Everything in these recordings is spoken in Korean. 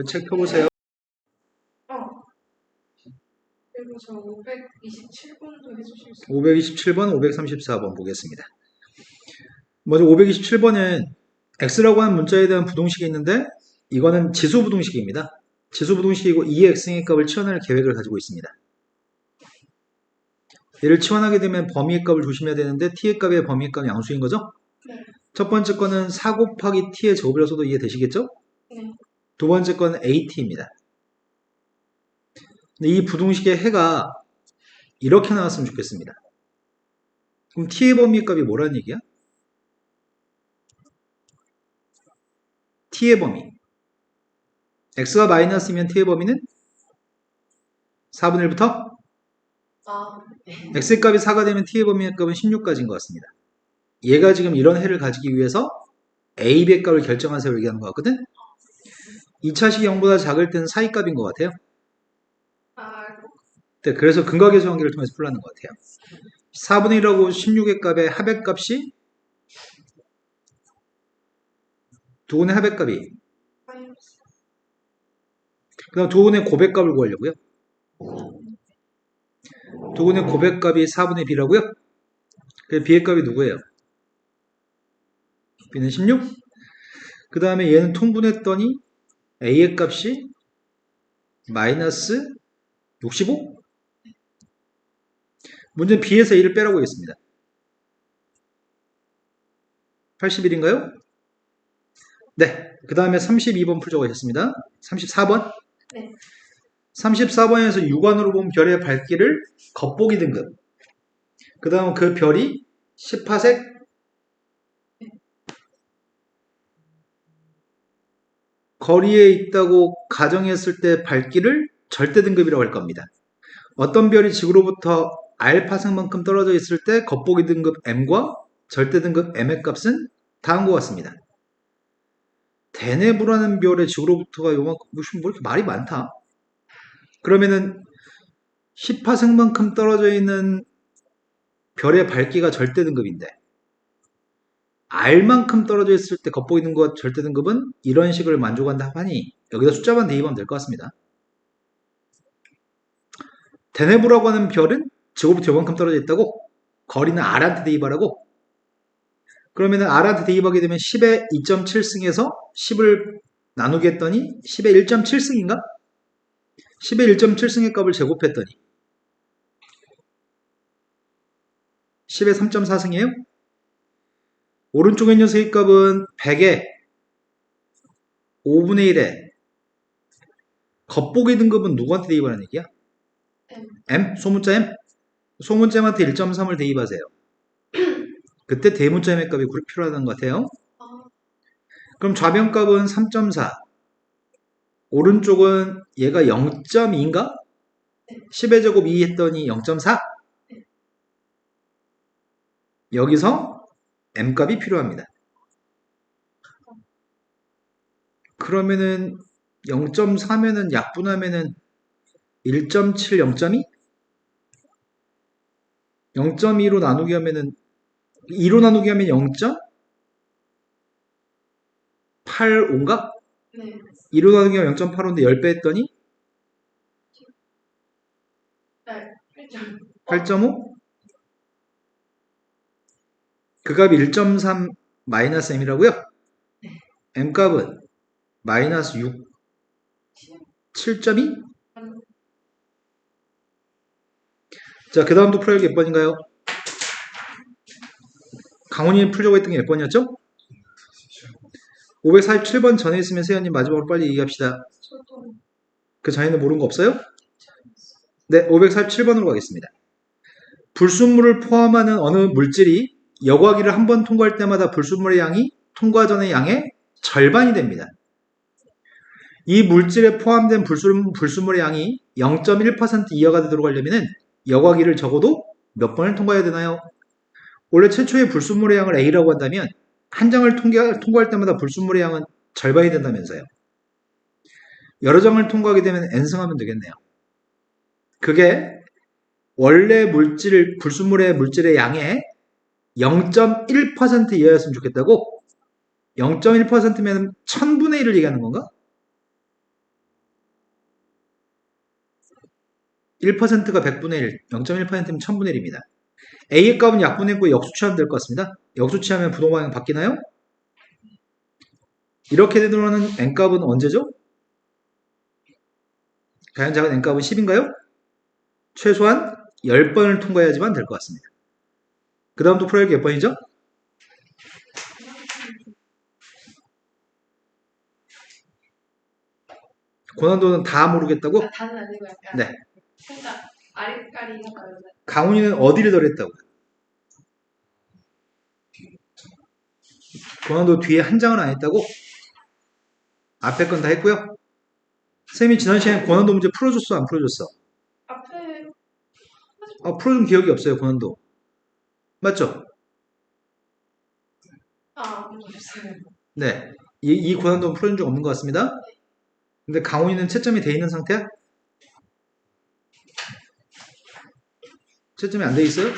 책 펴보세요. 그리고 저 527번도 해주실 수 있어요? 527번, 534번 보겠습니다. 먼저 527번은 x라고 하는 문자에 대한 부동식이 있는데 이거는 지수 부동식입니다. 지수 부동식이고 이의 x의 값을 치환할 계획을 가지고 있습니다. 얘를 치환하게 되면 범위의 값을 조심해야 되는데 t의 값의 범위의 값은 양수인 거죠? 네. 첫 번째 거는 4 곱하기 t의 제곱이라 써도 이해되시겠죠? 네. 두 번째 거는 at입니다. 근데 이 부동식의 해가 이렇게 나왔으면 좋겠습니다. 그럼 t의 범위 값이 뭐라는 얘기야? t의 범위. x가 마이너스면 t의 범위는 4분의 1부터 네. x의 값이 4가 되면 t의 범위의 값은 16까지인 것 같습니다. 얘가 지금 이런 해를 가지기 위해서 a의 값을 결정하세요 얘기하는 것 같거든? 2차식이 0보다 작을 때는 사이 값인 것 같아요. 네, 그래서 근각계수 관계를 통해서 풀라는 것 같아요. 4분의 1하고 16의 값의 합의 값이 두근의 합의 값이 그 다음 두근의 고백 값을 구하려고요. 두근의 고백 값이 4분의 b라고요? 그래서 b의 값이 누구예요? b는 16. 그 다음에 얘는 통분했더니 a의 값이 마이너스 65. 문제는 b에서 a를 빼라고 했습니다. 81인가요? 네. 그 다음에 32번 풀자고 하셨습니다. 34번. 네. 34번에서 육안으로 본 별의 밝기를 겉보기 등급. 그 다음 그 별이 10파색 거리에 있다고 가정했을 때 밝기를 절대 등급이라고 할 겁니다. 어떤 별이 지구로부터 알파생만큼 떨어져 있을 때 겉보기 등급 m과 절대 등급 m의 값은 다음과 같습니다. 대네부라는 별의 지구로부터가 요만큼 뭐 이렇게 말이 많다. 그러면은 10파생만큼 떨어져 있는 별의 밝기가 절대 등급인데 R만큼 떨어져 있을 때 겉보기 등급과 절대 등급은 이런 식을 만족한다 하니 여기다 숫자만 대입하면 될 것 같습니다. 대네부라고 하는 별은 지구로부터 요만큼 떨어져 있다고 거리는 R한테 대입하라고 그러면은 R한테 대입하게 되면 10의 2.7승에서 10을 나누게 했더니 10의 1.7승인가? 10의 1.7승의 값을 제곱했더니 10의 3.4승이에요? 오른쪽의 녀석의 값은 100의 5분의 1에 겉보기 등급은 누구한테 대입하는 얘기야? M? 소문자 M? 소문자 M한테 1.3을 대입하세요. 그때 대문자 M의 값이 필요하다는 것 같아요. 그럼 좌변값은 3.4 오른쪽은 얘가 0.2인가? 10의 제곱 2 했더니 0.4 여기서 M값이 필요합니다. 그러면은 0.4면은 약분하면은 1.7, 0.2? 0.2로 나누기 하면은 2로 나누기 하면 0.85인가? 네. 2로 나누기 하면 0.85인데 10배 했더니 8.5? 그 값이 1.3 마이너스 m이라고요? m값은 마이너스 6, 7.2? 자, 그 다음도 풀어야기 몇 번인가요? 강원이 풀려고 했던 게 몇 번이었죠? 547번 전에 있으면 세연님 마지막으로 빨리 얘기합시다. 그 전에는 모르는 거 없어요? 네, 547번으로 가겠습니다. 불순물을 포함하는 어느 물질이 여과기를 한 번 통과할 때마다 불순물의 양이 통과 전의 양의 절반이 됩니다. 이 물질에 포함된 불순물의 양이 0.1% 이하가 되도록 하려면 여과기를 적어도 몇 번을 통과해야 되나요? 원래 최초의 불순물의 양을 A라고 한다면 한 장을 통과할 때마다 불순물의 양은 절반이 된다면서요. 여러 장을 통과하게 되면 N승하면 되겠네요. 그게 원래 불순물의 물질의 양의 0.1% 이하였으면 좋겠다고? 0.1%면 1000분의 1을 얘기하는 건가? 1%가 100분의 1, 0.1%면 1000분의 1입니다. A의 값은 약분의 9에 역수치하면 될 것 같습니다. 역수치하면 부동방향 바뀌나요? 이렇게 되돌아오는 n값은 언제죠? 가장 작은 n값은 10인가요? 최소한 10번을 통과해야지만 될 것 같습니다. 그 다음 또 풀어야 몇 번이죠? 고난도는 다 모르겠다고? 아, 다는 아니고 약간 네. 살짝 아리까리 해봐요. 강훈이는 어디를 덜했다고? 고난도 뒤에 한 장은 안 했다고? 앞에 건 다 했고요. 쌤이 지난 시간에 고난도 문제 풀어줬어, 안 풀어줬어? 앞에 풀어준 기억이 없어요, 고난도. 맞죠? 없어요. 네. 이 고난도는 풀어준 적 없는 것 같습니다. 근데 강훈이는 채점이 돼 있는 상태야? 채점이 안 돼 있어요?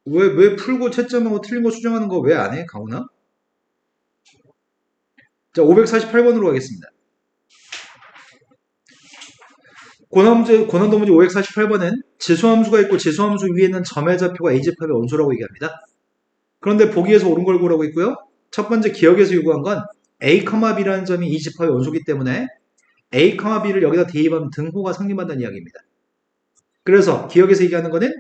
왜 풀고 채점하고 틀린 거 수정하는 거 왜 안 해, 강훈아? 자, 548번으로 가겠습니다. 고난도 문제 548번은 지수함수가 있고 지수함수 위에 있는 점의 좌표가 a제곱의 원소라고 얘기합니다. 그런데 보기에서 옳은 걸 보라고 있고요. 첫 번째 기억에서 요구한 건 a, b라는 점이 이 집합의 원소이기 때문에 a, b를 여기다 대입하면 등호가 성립한다는 이야기입니다. 그래서 기억에서 얘기하는 거는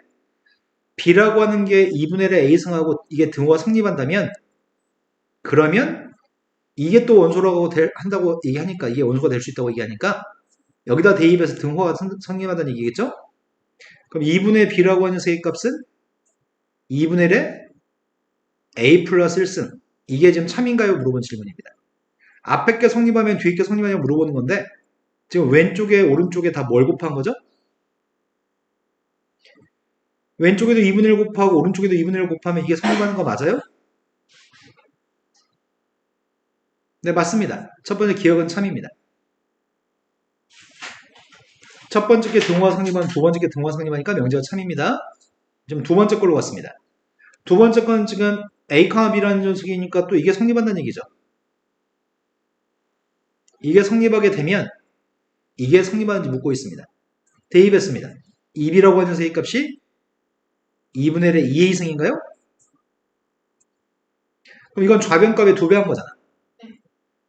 b라고 하는 게 2분의 1의 a승하고 이게 등호가 성립한다면 그러면 이게 또 원소라고 한다고 얘기하니까 이게 원소가 될 수 있다고 얘기하니까 여기다 대입해서 등호가 성립한다는 얘기겠죠? 그럼 2분의 b라고 하는 세개값은 2분의 1의 a 플러스 1승. 이게 지금 참인가요? 물어본 질문입니다. 앞에 게 성립하면 뒤에 게 성립하냐고 물어보는 건데 지금 왼쪽에 오른쪽에 다 뭘 곱한 거죠? 왼쪽에도 2분의 1 곱하고 오른쪽에도 2분의 1 곱하면 이게 성립하는 거 맞아요? 네, 맞습니다. 첫 번째 기억은 참입니다. 첫 번째 게 등호가 성립하면 두 번째 게 등호가 성립하니까 명제가 참입니다. 지금 두 번째 걸로 갔습니다. 두 번째 건 지금 A, B라는 녀석이니까 또 이게 성립한다는 얘기죠. 이게 성립하게 되면 이게 성립하는지 묻고 있습니다. 대입했습니다. 2b라고 하는 녀석의 값이 2분의 1의 2의 이승인가요? 그럼 이건 좌변값의 2배 한 거잖아.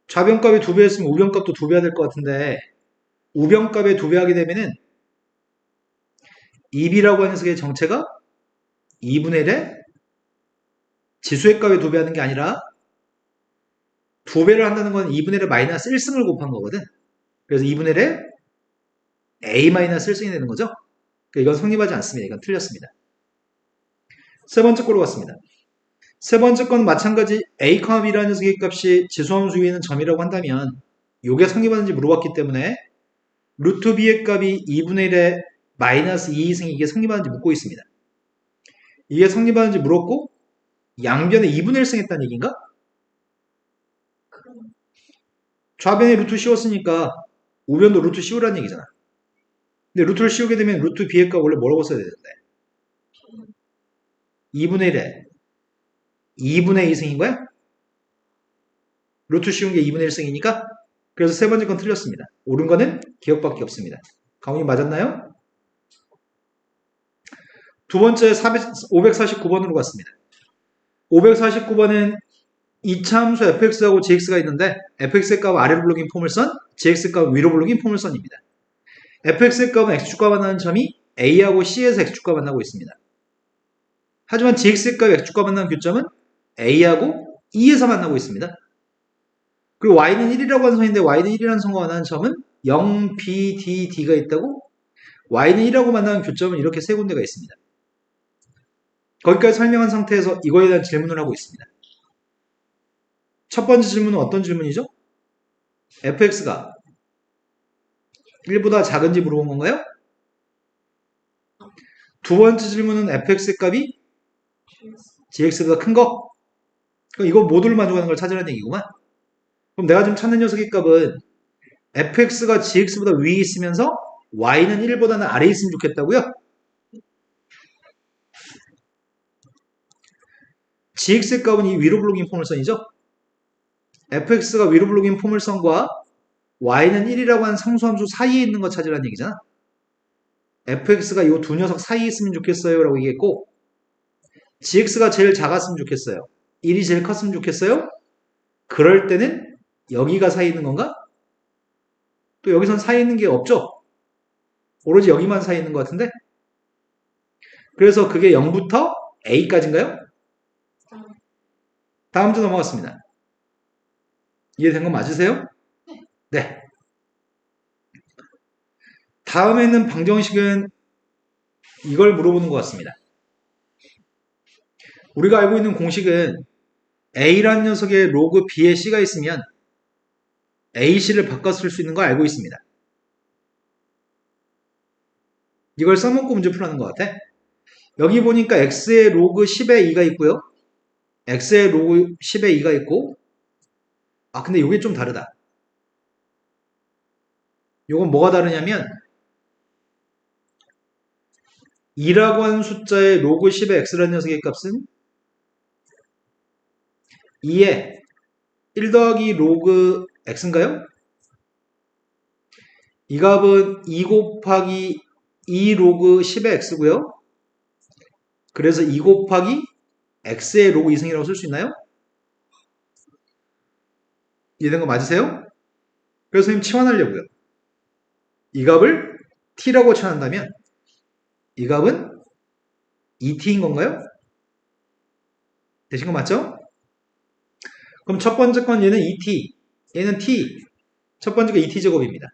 좌변값의 2배 했으면 우변값도 2배 해야 될 것 같은데 우변값의 2배 하게 되면은 2b라고 하는 녀석의 정체가 2분의 1의 지수의 값의 2배 하는 게 아니라 2배를 한다는 건 2분의 1의 마이너스 1승을 곱한 거거든. 그래서 2분의 1의 a 마이너스 1승이 되는 거죠. 그러니까 이건 성립하지 않습니다. 이건 틀렸습니다. 세 번째 거로 갔습니다. 세 번째 건 마찬가지 a, b라는 녀석의 값이 지수함수 위에 있는 점이라고 한다면 이게 성립하는지 물어봤기 때문에 루트 b의 값이 2분의 1의 마이너스 2승이 이게 성립하는지 묻고 있습니다. 이게 성립하는지 물었고 양변에 2분의 1승 했다는 얘기인가? 좌변에 루트 씌웠으니까 우변도 루트 씌우라는 얘기잖아. 근데 루트를 씌우게 되면 루트 b의 값 원래 뭐라고 써야 되는데? 2분의 1에 2분의 2승인 거야? 루트 씌운 게 2분의 1승이니까? 그래서 세 번째 건 틀렸습니다. 옳은 거는 기억밖에 없습니다. 강훈이 맞았나요? 두 번째 549번으로 갔습니다. 549번은 이차 함수 fx하고 gx가 있는데 fx의 값은 아래로 불러긴 포물선, gx의 값은 위로 불러긴 포물선입니다. fx의 값은 x축과 만나는 점이 a하고 c에서 x축과 만나고 있습니다. 하지만 gx의 값이 x축과 만나는 교점은 a하고 e에서 만나고 있습니다. 그리고 y는 1이라고 하는 선인데 y는 1이라는 선과 만나는 점은 0, b, d, d가 있다고 y는 1하고 만나는 교점은 이렇게 세 군데가 있습니다. 거기까지 설명한 상태에서 이거에 대한 질문을 하고 있습니다. 첫 번째 질문은 어떤 질문이죠? fx가 1보다 작은지 물어본 건가요? 두 번째 질문은 fx의 값이 gx보다 큰 거? 이거 모두를 만족하는 걸 찾으라는 얘기구만. 그럼 내가 지금 찾는 녀석의 값은 fx가 gx보다 위에 있으면서 y는 1보다는 아래에 있으면 좋겠다고요? gx의 값은 이 위로 블록인 포물선이죠. fx가 위로 블록인 포물선과 y는 1이라고 하는 상수함수 사이에 있는 거 찾으라는 얘기잖아. fx가 이 두 녀석 사이에 있으면 좋겠어요 라고 얘기했고, gx가 제일 작았으면 좋겠어요. 1이 제일 컸으면 좋겠어요. 그럴 때는 여기가 사이에 있는 건가? 또 여기선 사이에 있는 게 없죠. 오로지 여기만 사이에 있는 것 같은데. 그래서 그게 0부터 a까지인가요? 다음 주 넘어갔습니다. 이해된 거 맞으세요? 네. 다음에는 방정식은 이걸 물어보는 것 같습니다. 우리가 알고 있는 공식은 a라는 녀석에 로그 b의 c가 있으면 ac를 바꿔 쓸 수 있는 거 알고 있습니다. 이걸 써먹고 문제 풀라는 것 같아. 여기 보니까 x의 로그 10의 2가 있고요. x의 로그 10의 2가 있고, 근데 이게 좀 다르다. 이건 뭐가 다르냐면 2라고 하는 숫자의 로그 10의 x라는 녀석의 값은 2에 1 더하기 로그 x인가요? 이 값은 2 곱하기 2 로그 10의 x고요. 그래서 2 곱하기 x의 로그 2승이라고 쓸 수 있나요? 이해된 거 맞으세요? 그래서 선생님 치환하려고요. 이 값을 t라고 치환한다면 이 값은 2t인 건가요? 되신 거 맞죠? 그럼 첫 번째 건 얘는 2t, 얘는 t. 첫 번째가 2t 제곱입니다.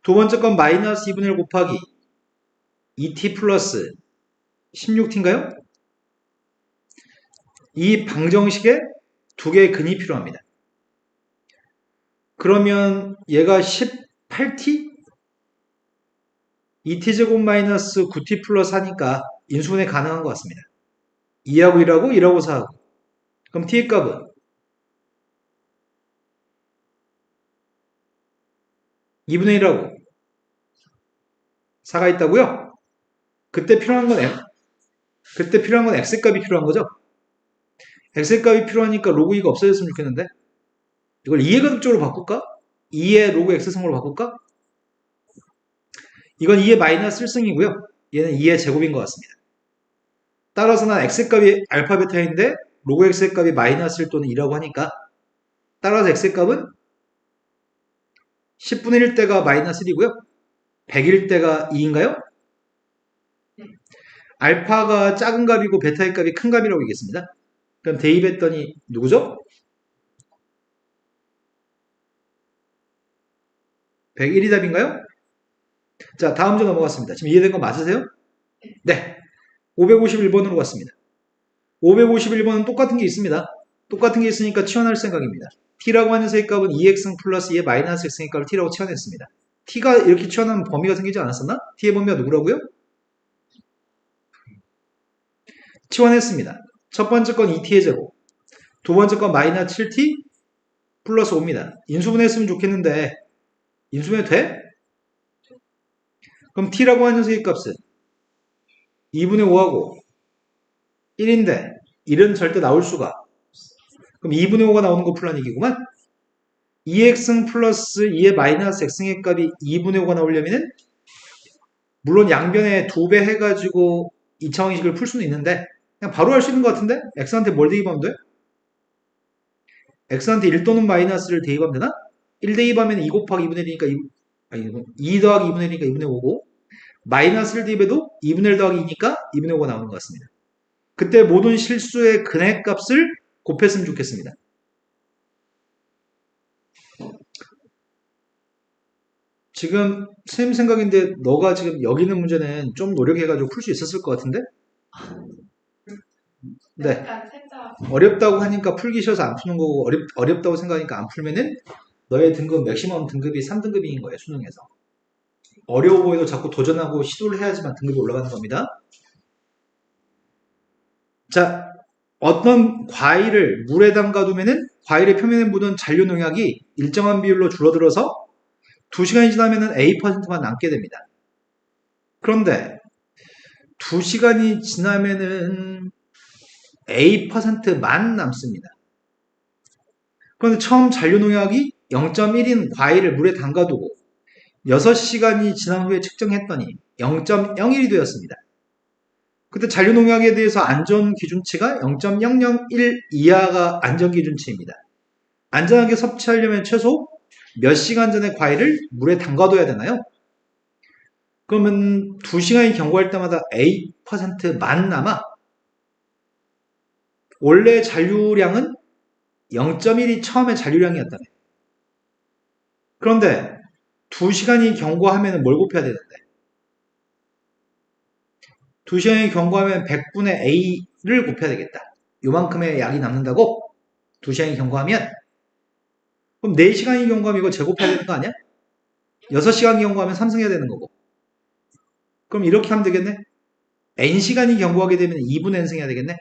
두 번째 건 마이너스 2분의 1 곱하기 2t 플러스 16t인가요? 이 방정식에 두 개의 근이 필요합니다. 그러면 얘가 18t? 2t제곱 마이너스 9t 플러스 하니까 인수분해 가능한 것 같습니다. 2하고 1하고 1하고 4하고. 그럼 t의 값은 2분의 1하고 4가 있다고요? 그때 필요한 건 x값이 필요한 거죠? x값이 필요하니까 로그 2가 없어졌으면 좋겠는데 이걸 2의 가득적으로 바꿀까? 2의 로그 x승으로 바꿀까? 이건 2의 마이너스 1승이고요. 얘는 2의 제곱인 것 같습니다. 따라서 난 x값이 알파 베타인데 로그 x의 값이 마이너스 1 또는 2라고 하니까 따라서 x의 값은 10분의 1대가 마이너스 1이고요. 100일 때가 2인가요? 알파가 작은 값이고 베타의 값이 큰 값이라고 얘기했습니다. 그럼 대입했더니 누구죠? 101이 답인가요? 자, 다음 주 넘어갔습니다. 지금 이해된 거 맞으세요? 네. 551번으로 갔습니다. 551번은 똑같은 게 있습니다. 똑같은 게 있으니까 치환할 생각입니다. t라고 하는 녀석의 값은 2x 플러스 2의 마이너스 x의 값을 t라고 치환했습니다. t가 이렇게 치환하면 범위가 생기지 않았었나? t의 범위가 누구라고요? 치환했습니다. 첫 번째 건 2t의 제곱, 두 번째 건 마이너스 7t 플러스 5입니다. 인수분해했으면 좋겠는데 인수분해 돼? 그럼 t라고 하는 녀석의 값은 2분의 5하고 1인데 1은 절대 나올 수가. 그럼 2분의 5가 나오는 거 풀란 얘기구만. 2x 플러스 2의 마이너스 x의 값이 2분의 5가 나오려면은 물론 양변에 2배 해가지고 2차 방식을 풀 수는 있는데 그냥 바로 할 수 있는 것 같은데? x한테 뭘 대입하면 돼? x한테 1 또는 마이너스를 대입하면 되나? 1 대입하면 2 곱하기 2분의 1이니까 2 더하기 2분의 1이니까 2분의 5고 마이너스를 대입해도 2분의 1 더하기 2니까 2분의 5가 나오는 것 같습니다. 그때 모든 실수의 근의 값을 곱했으면 좋겠습니다. 지금 쌤 생각인데 너가 지금 여기 있는 문제는 좀 노력해가지고 풀 수 있었을 것 같은데? 네. 약간 살짝 어렵다고 하니까 풀기 싫어서 안 푸는 거고 어렵다고 생각하니까 안 풀면은 너의 등급 맥시멈 등급이 3등급인 거예요. 수능에서. 어려워 보여도 자꾸 도전하고 시도를 해야지만 등급이 올라가는 겁니다. 자, 어떤 과일을 물에 담가두면은 과일의 표면에 묻은 잔류 농약이 일정한 비율로 줄어들어서 2시간이 지나면은 A%만 남게 됩니다. 그런데 2시간이 지나면은 A%만 남습니다. 그런데 처음 잔류 농약이 0.1인 과일을 물에 담가두고 6시간이 지난 후에 측정했더니 0.01이 되었습니다. 그때 잔류 농약에 대해서 안전 기준치가 0.001 이하가 안전 기준치입니다. 안전하게 섭취하려면 최소 몇 시간 전에 과일을 물에 담가둬야 되나요? 그러면 2시간이 경과할 때마다 A%만 남아 원래 잔류량은 0.1이 처음에 잔류량이었다며. 그런데 2시간이 경과하면 뭘 곱해야 되는데? 2시간이 경과하면 100분의 A를 곱해야 되겠다. 요만큼의 약이 남는다고? 2시간이 경과하면? 그럼 4시간이 경과하면 이거 제곱해야 되는 거 아니야? 6시간이 경과하면 3승해야 되는 거고. 그럼 이렇게 하면 되겠네? N시간이 경과하게 되면 2분의 N승 해야 되겠네?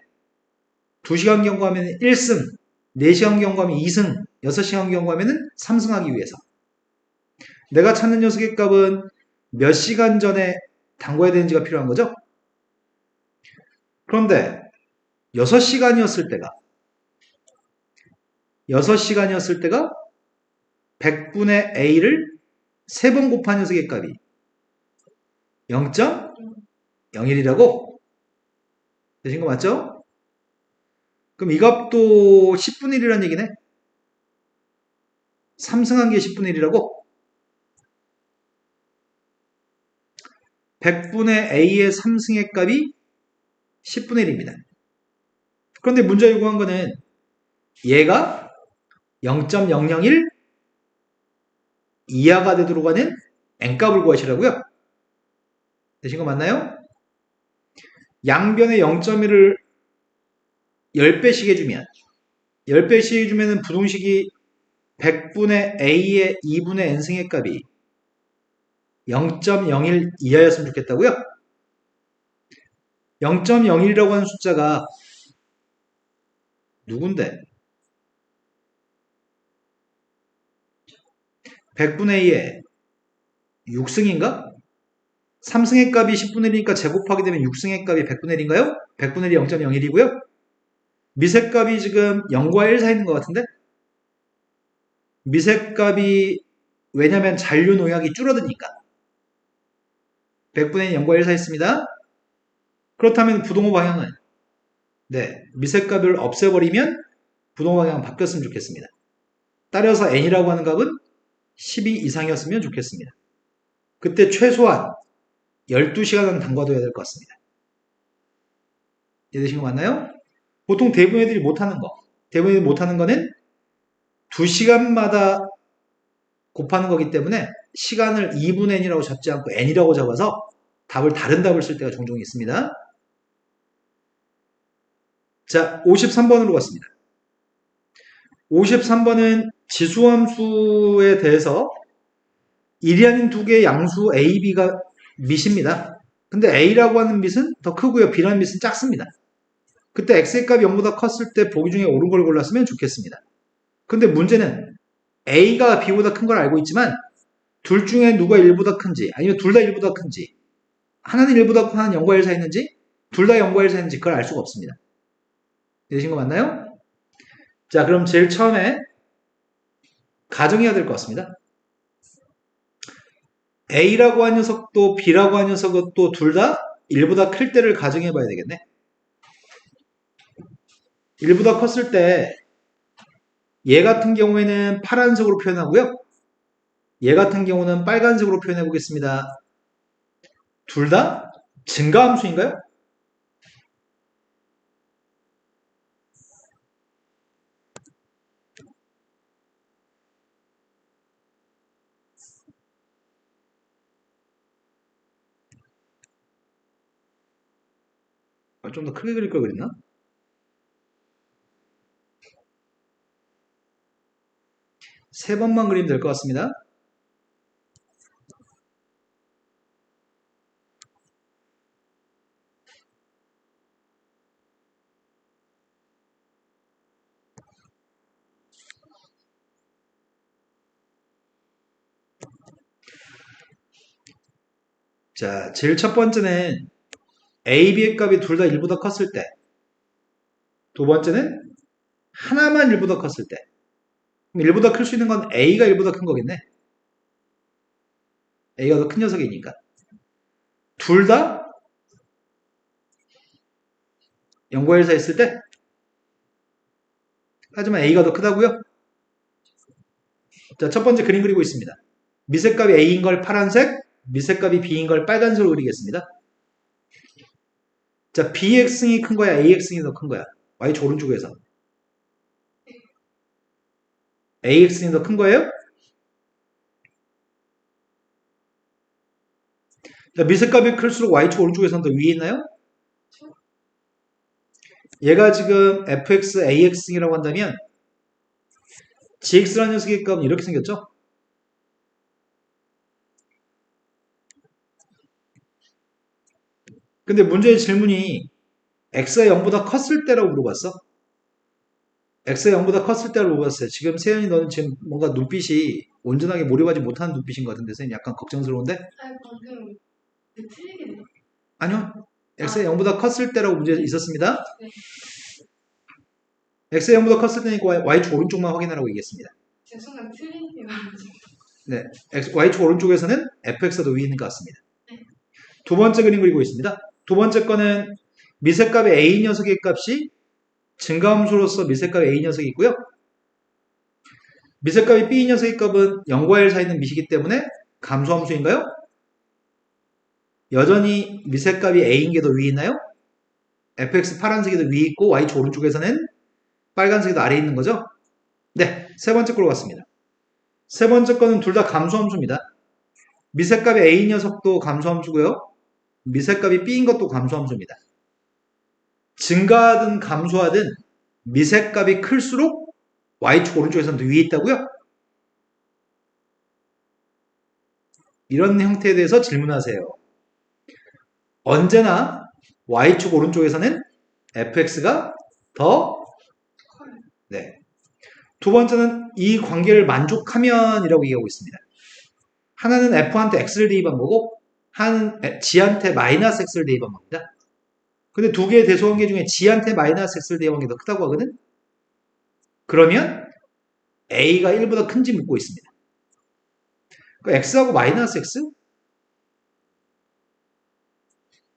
2시간 경과하면 1승, 4시간 경과하면 2승, 6시간 경과하면 3승하기 위해서. 내가 찾는 녀석의 값은 몇 시간 전에 담궈야 되는지가 필요한 거죠? 그런데 6시간이었을 때가 100분의 A를 3번 곱한 녀석의 값이 0.01이라고? 되신 거 맞죠? 그럼 이 값도 10분의 1이라는 얘기네? 3승한 게 10분의 1이라고? 100분의 A의 3승의 값이 10분의 1입니다. 그런데 문제 요구한 거는 얘가 0.001 이하가 되도록 하는 n값을 구하시라고요? 되신 거 맞나요? 양변의 0.1을 10배씩 해주면 10배씩 해주면 부동식이 100분의 A의 2분의 N승의 값이 0.01 이하였으면 좋겠다고요? 0.01이라고 하는 숫자가 누군데? 100분의 A의 6승인가? 3승의 값이 10분의 1이니까 제곱하게 되면 6승의 값이 100분의 1인가요? 100분의 1이 0.01이고요. 미세값이 지금 0과 1 사이 있는 것 같은데? 미세값이 왜냐면 잔류 농약이 줄어드니까 100분의 1 0과 1 사이 있습니다. 그렇다면 부동호 방향은 미세값을 없애버리면 부동호 방향은 바뀌었으면 좋겠습니다. 따라서 n이라고 하는 값은 12 이상이었으면 좋겠습니다. 그때 최소한 12시간은 담가둬야 될 것 같습니다. 이해되신 거 맞나요? 보통 대부분 애들이 못하는 거는 2시간마다 곱하는 거기 때문에 시간을 2분의 n이라고 잡지 않고 n이라고 잡아서 다른 답을 쓸 때가 종종 있습니다. 자, 53번으로 갔습니다. 53번은 지수함수에 대해서 1이 아닌 두 개의 양수 A, B가 밑입니다. 근데 A라고 하는 밑은 더 크고요. B라는 밑은 작습니다. 그때 X의 값이 0보다 컸을 때 보기 중에 옳은 걸 골랐으면 좋겠습니다. 근데 문제는 A가 B보다 큰 걸 알고 있지만 둘 중에 누가 1보다 큰지 아니면 둘 다 1보다 큰지 하나는 1보다 크고 하나는 0과 1 사이 있는지 둘 다 0과 1 사이 있는지 그걸 알 수가 없습니다. 되신 거 맞나요? 자, 그럼 제일 처음에 가정해야 될 것 같습니다. A라고 한 녀석도 B라고 한 녀석도 둘 다 1보다 클 때를 가정해 봐야 되겠네. 1보다 컸을 때 얘 같은 경우에는 파란색으로 표현하고요. 얘 같은 경우는 빨간색으로 표현해 보겠습니다. 둘 다 증가함수인가요? 좀 더 크게 그릴 걸 그랬나? 세 번만 그리면 될 것 같습니다. 자, 제일 첫 번째는 A, B의 값이 둘 다 1보다 컸을 때 두 번째는 하나만 1보다 컸을 때. 그럼 1보다 클 수 있는 건 A가 1보다 큰 거겠네. A가 더 큰 녀석이니까. 둘 다 0과 1 사이 있을 때. 하지만 A가 더 크다고요? 자, 첫 번째 그림 그리고 있습니다. 미세값이 A인 걸 파란색, 미세값이 B인 걸 빨간색으로 그리겠습니다. 자, BX이 큰 거야, AX이 더 큰 거야? Y축 오른쪽에서. AX이 더 큰 거예요? 자, 미세값이 클수록 Y축 오른쪽에서는 더 위에 있나요? 얘가 지금 fx, ax이라고 한다면 gx라는 녀석의 값은 이렇게 생겼죠? 근데 문제의 질문이 x가 0보다 컸을 때라고 물어봤어. x가 0보다 컸을 때라고 물어봤어요. 지금 세연이 너는 지금 뭔가 눈빛이 온전하게 몰입하지 못하는 눈빛인 것 같은데 세연이 약간 걱정스러운데? 아니, 방금 틀리겠네. 아니요. x가 0보다 컸을 때라고 문제 있었습니다. 네. x가 0보다 컸을 때니까 y축 오른쪽만 확인하라고 얘기했습니다. 제 순간 틀리네요. 네, y축 오른쪽에서는 fx가 더 위에 있는 것 같습니다. 네. 두 번째 그림 그리고 있습니다. 두 번째 거는 미세값의 a 녀석의 값이 증가함수로서 미세값의 a 녀석이 있고요. 미세값의 b 녀석의 값은 0과 1 사이 있는 미시기 때문에 감소함수인가요? 여전히 미세값이 a인 게 더 위에 있나요? fx 파란색이 더 위에 있고 y축 오른쪽에서는 빨간색이 더 아래에 있는 거죠? 네, 세 번째 걸로 갔습니다. 세 번째 거는 둘 다 감소함수입니다. 미세값의 a 녀석도 감소함수고요. 미세값이 b인 것도 감소함수입니다. 증가하든 감소하든 미세값이 클수록 y축 오른쪽에서는 더 위에 있다고요? 이런 형태에 대해서 질문하세요. 언제나 y축 오른쪽에서는 fx가 더 네. 두 번째는 이 관계를 만족하면이라고 얘기하고 있습니다. 하나는 f한테 x를 대입한 거고 하나는 g한테 마이너스 x를 대입한 겁니다. 근데 두 개의 대소관계 중에 g한테 마이너스 x를 대입한 게 더 크다고 하거든? 그러면 a가 1보다 큰지 묻고 있습니다. 그러니까 x하고 마이너스 x?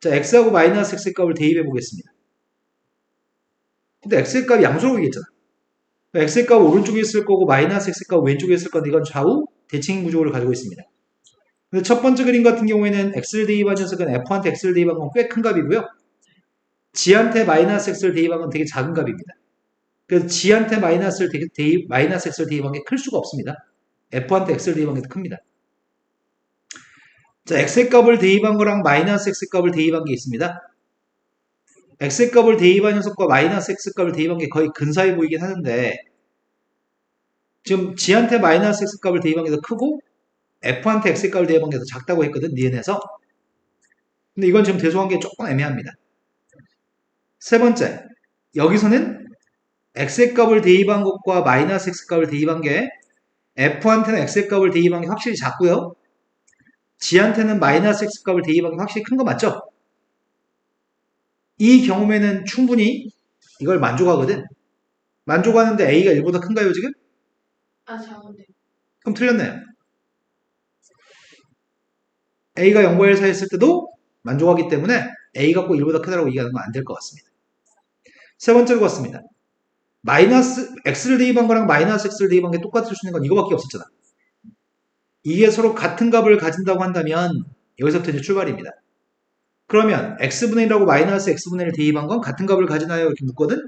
자, x하고 마이너스 x의 값을 대입해 보겠습니다. 근데 x의 값이 양수로 이겠잖아. x의 값 오른쪽에 있을 거고 마이너스 x의 값 왼쪽에 있을 건데 이건 좌우 대칭 구조를 가지고 있습니다. 근데 첫 번째 그림 같은 경우에는 x를 대입한 녀석은 f한테 x를 대입한 건 꽤 큰 값이고요. g한테 마이너스 x를 대입한 건 되게 작은 값입니다. 그래서 g한테 마이너스 x를 대입한 게 클 수가 없습니다. f한테 x를 대입한 게 더 큽니다. 자, x의 값을 대입한 거랑 마이너스 x의 값을 대입한 게 있습니다. x의 값을 대입한 녀석과 마이너스 x 값을 대입한 게 거의 근사해 보이긴 하는데 지금 g한테 마이너스 x 값을 대입한 게 더 크고 f한테 x 값을 대입한 게 더 작다고 했거든, 니은에서. 근데 이건 지금 대소관계 조금 애매합니다. 세 번째, 여기서는 x의 값을 대입한 것과 마이너스 x 값을 대입한 게 f한테는 x의 값을 대입한 게 확실히 작고요. g한테는 마이너스 x 값을 대입한 게 확실히 큰 거 맞죠? 이 경우에는 충분히 이걸 만족하거든. 만족하는데 a가 1보다 큰가요, 지금? 아, 작은데. 그럼 틀렸네요. a가 0과 1 사이 있을 때도 만족하기 때문에 a가 꼭 1보다 크다고 얘기하는 건 안 될 것 같습니다. 세 번째로 봤습니다. 마이너스 x를 대입한 거랑 마이너스 x를 대입한 게 똑같을 수 있는 건 이거밖에 없었잖아. 이게 서로 같은 값을 가진다고 한다면 여기서부터 이제 출발입니다. 그러면 x분의 1하고 마이너스 x분의 1을 대입한 건 같은 값을 가지나요? 이렇게 묻거든.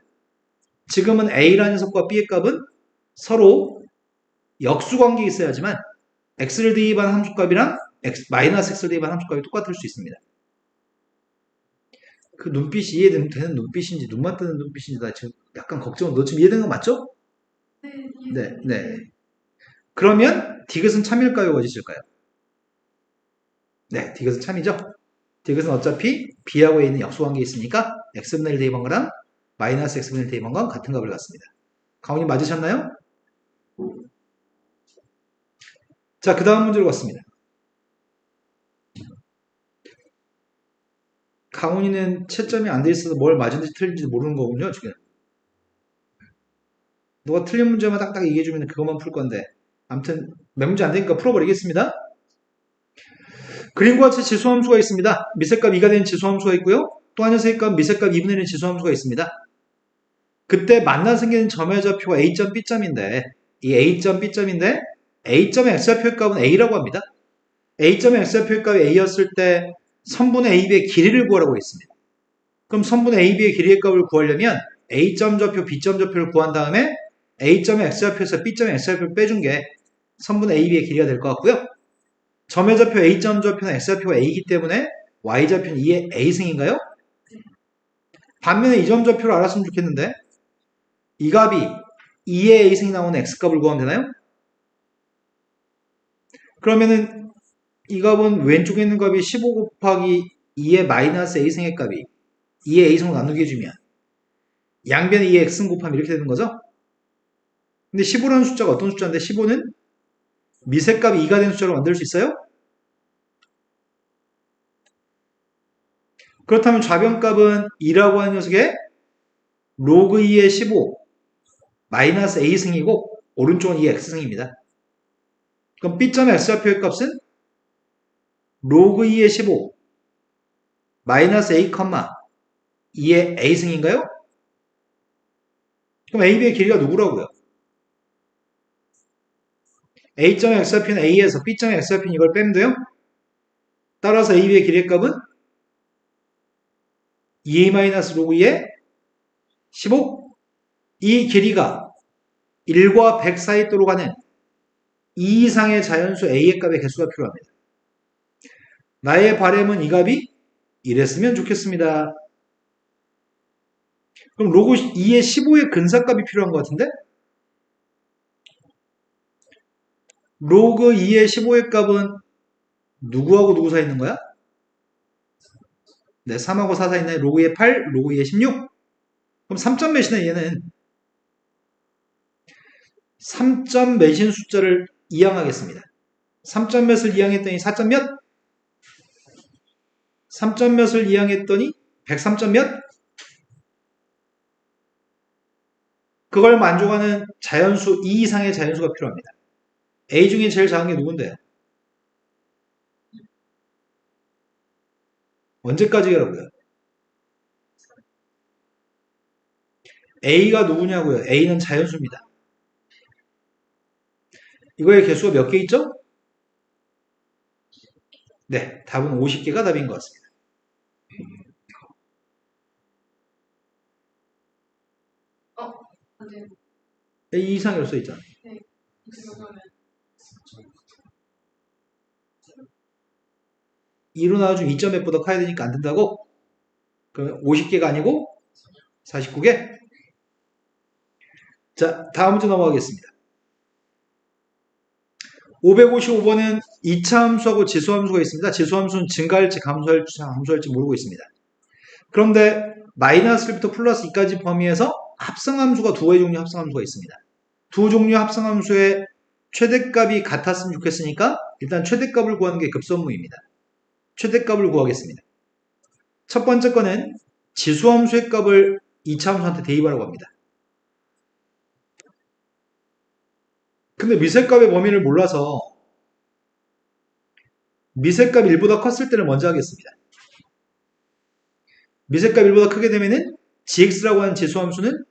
지금은 a라는 녀석과 b의 값은 서로 역수관계에 있어야지만 x를 대입한 함수값이랑 마이너스 x를 대입한 함수값이 똑같을 수 있습니다. 그 눈빛이 이해되는 눈빛인지 눈만 뜨는 눈빛인지 나 지금 약간 걱정. 너 지금 이해되는 거 맞죠? 네. 네. 그러면 디귿은 참일까요? 거짓일까요? 네, 디귿은 참이죠. 디귿은 어차피 b하고 a는 역수관계에 있으니까 x분의 1 대입한 거랑 마이너스 x분의 1 대입한 건 같은 값을 갖습니다. 강훈님 맞으셨나요? 자, 그 다음 문제로 갔습니다. 강훈이는 채점이 안 돼 있어서 뭘 맞은지 틀린지 모르는 거군요, 지금. 너가 틀린 문제만 딱딱 얘기해주면 그것만 풀 건데. 아무튼 몇 문제 안 되니까 풀어버리겠습니다. 그림과 같이 지수함수가 있습니다. 미세값 2가 되는 지수함수가 있고요. 또 한 녀석의 미세값 2분의 1인 지수함수가 있습니다. 그때 만나 생기는 점의 좌표가 A점, B점인데 이 A점, B점인데 A점의 X좌표의 값은 A라고 합니다. A점의 X좌표의 값이 A였을 때 선분의 AB의 길이를 구하라고 했습니다. 그럼 선분의 AB의 길이의 값을 구하려면 A점 좌표, B점 좌표를 구한 다음에 A점의 X좌표에서 B점의 X좌표를 빼준 게 선분의 AB의 길이가 될 것 같고요. 점의 좌표 A점 좌표는 X좌표가 A이기 때문에 Y좌표는 2의 A승인가요? 반면에 이 점 좌표를 알았으면 좋겠는데 이 값이 2의 A승이 나오는 X값을 구하면 되나요? 그러면은 이 값은 왼쪽에 있는 값이 15 곱하기 2의 마이너스 A승의 값이 2의 A승으로 나누게 해주면 양변에 2의 X승 곱하면 이렇게 되는 거죠? 근데 15라는 숫자가 어떤 숫자인데 15는 미세값이 2가 되는 숫자로 만들 수 있어요? 그렇다면 좌변값은 2라고 하는 녀석의 로그 2의 15 마이너스 A승이고 오른쪽은 2의 X승입니다. 그럼 B점의 X좌표의 값은 로그 2의 15 마이너스 A, 2의 A승인가요? 그럼 AB의 길이가 누구라고요? A점의 X좌표는 A에서 B점의 X좌표는 이걸 빼면 돼요? 따라서 AB의 길이의 값은 2A 마이너스 로그 2의 15. 이 길이가 1과 100 사이 도로 가는 2 이상의 자연수 A의 값의 개수가 필요합니다. 나의 바램은 이 값이 이랬으면 좋겠습니다. 그럼 로그 2의 15의 근사값이 필요한 것 같은데? 로그 2의 15의 값은 누구하고 누구 사이 있는 거야? 네, 3하고 4 사이 있네. 로그 2의 8, 로그 2의 16. 그럼 3점 몇이네, 얘는. 3점 몇인 숫자를 이항하겠습니다. 3점 몇을 이항했더니 4점 몇? 3점 몇을 이항했더니 103점 몇? 그걸 만족하는 자연수 2 이상의 자연수가 필요합니다. A 중에 제일 작은 게 누군데요? 언제까지라고요? A가 누구냐고요? A는 자연수입니다. 이거의 개수가 몇 개 있죠? 네, 답은 50개가 답인 것 같습니다. 네. A 이상이라고 써있잖아요. 그러면 2로 나와주면 2점 몇보다 커야 되니까 안 된다고? 그러면 50개가 아니고 49개? 자, 다음 문제 넘어가겠습니다. 555번은 2차 함수하고 지수함수가 있습니다. 지수함수는 증가할지 감소할지 모르고 있습니다. 그런데 마이너스 1부터 플러스 2까지 범위에서 합성함수가 두 개의 종류 합성함수가 있습니다. 두 종류 합성함수의 최대값이 같았으면 좋겠으니까 일단 최대값을 구하는 게 급선무입니다. 최대값을 구하겠습니다. 첫 번째 거는 지수함수의 값을 2차 함수한테 대입하라고 합니다. 근데 미세값의 범위를 몰라서 미세값 1보다 컸을 때를 먼저 하겠습니다. 미세값 1보다 크게 되면은 gx라고 하는 지수함수는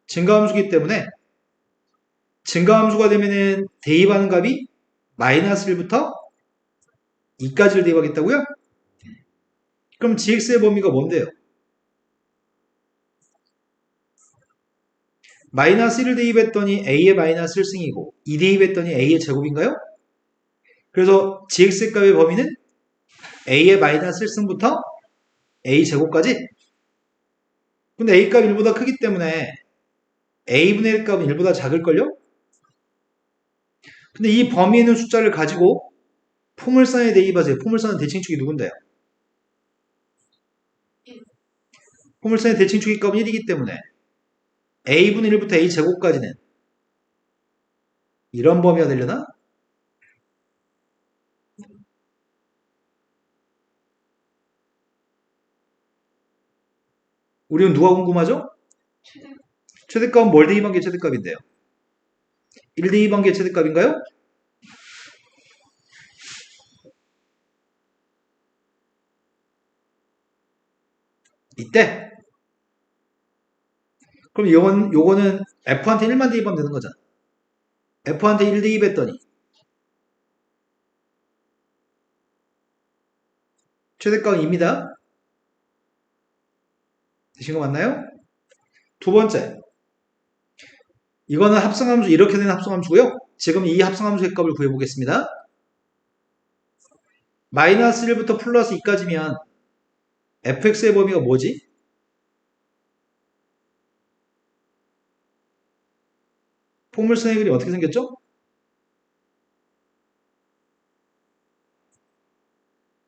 증가함수이기 때문에 증가함수가 되면은 대입하는 값이 마이너스 1부터 2까지를 대입하겠다고요? 그럼 gx의 범위가 뭔데요? 마이너스 1을 대입했더니 a의 마이너스 1승이고 2 대입했더니 a의 제곱인가요? 그래서 gx의 값의 범위는 a의 마이너스 1승부터 a 제곱까지. 근데 a 값이 1보다 크기 때문에 a분의 1 값은 1보다 작을걸요? 근데 이 범위에 있는 숫자를 가지고 포물선에 대입하세요. 포물선은 대칭축이 누군데요? 포물선의 대칭축의 값은 1이기 때문에 a분의 1부터 a 제곱까지는 이런 범위가 되려나? 우리는 누가 궁금하죠? 최대 최대값은 뭘 대입한 게 최대값인데요? 1 대입한 게 최대값인가요? 이때? 그럼 요거는 F한테 1만 대입하면 되는 거잖아. F한테 1 대입했더니 최대값은 2입니다. 되신 거 맞나요? 두 번째. 이거는 합성함수, 이렇게 된 합성함수고요. 지금 이 합성함수의 값을 구해보겠습니다. 마이너스 1부터 플러스 2까지면 fx의 범위가 뭐지? 포물선의 그림 어떻게 생겼죠?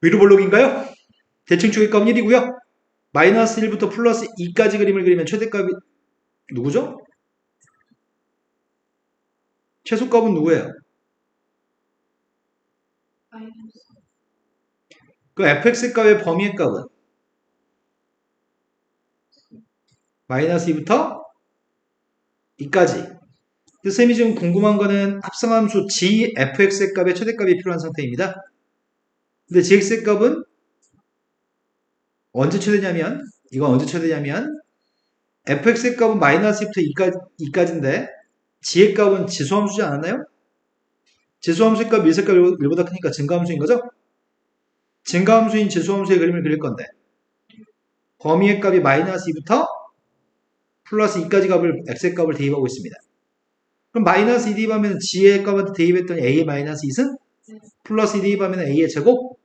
위로 볼록인가요? 대칭축의 값은 1이고요. 마이너스 1부터 플러스 2까지 그림을 그리면 최대값이 누구죠? 최소값은 누구예요? 마이너스 그 fx 값의 범위의 값은 마이너스 2부터 2까지. 쌤이 지금 궁금한 거는 합성함수 gfx의 값의 최대값이 필요한 상태입니다. 근데 gx의 값은 언제 최대냐면, 이건 언제 최대냐면 fx의 값은 마이너스 2부터 2까지인데 g의 값은 지수함수지 않았나요? 지수함수의 값 밀색값 1보다 크니까 증가함수인 거죠? 증가함수인 지수함수의 그림을 그릴 건데 범위의 값이 마이너스 2부터 플러스 2까지 값을 x의 값을 대입하고 있습니다. 그럼 마이너스 2 대입하면 g의 값한테 대입했더니 a의 마이너스 2승 플러스 2 대입하면 a의 제곱.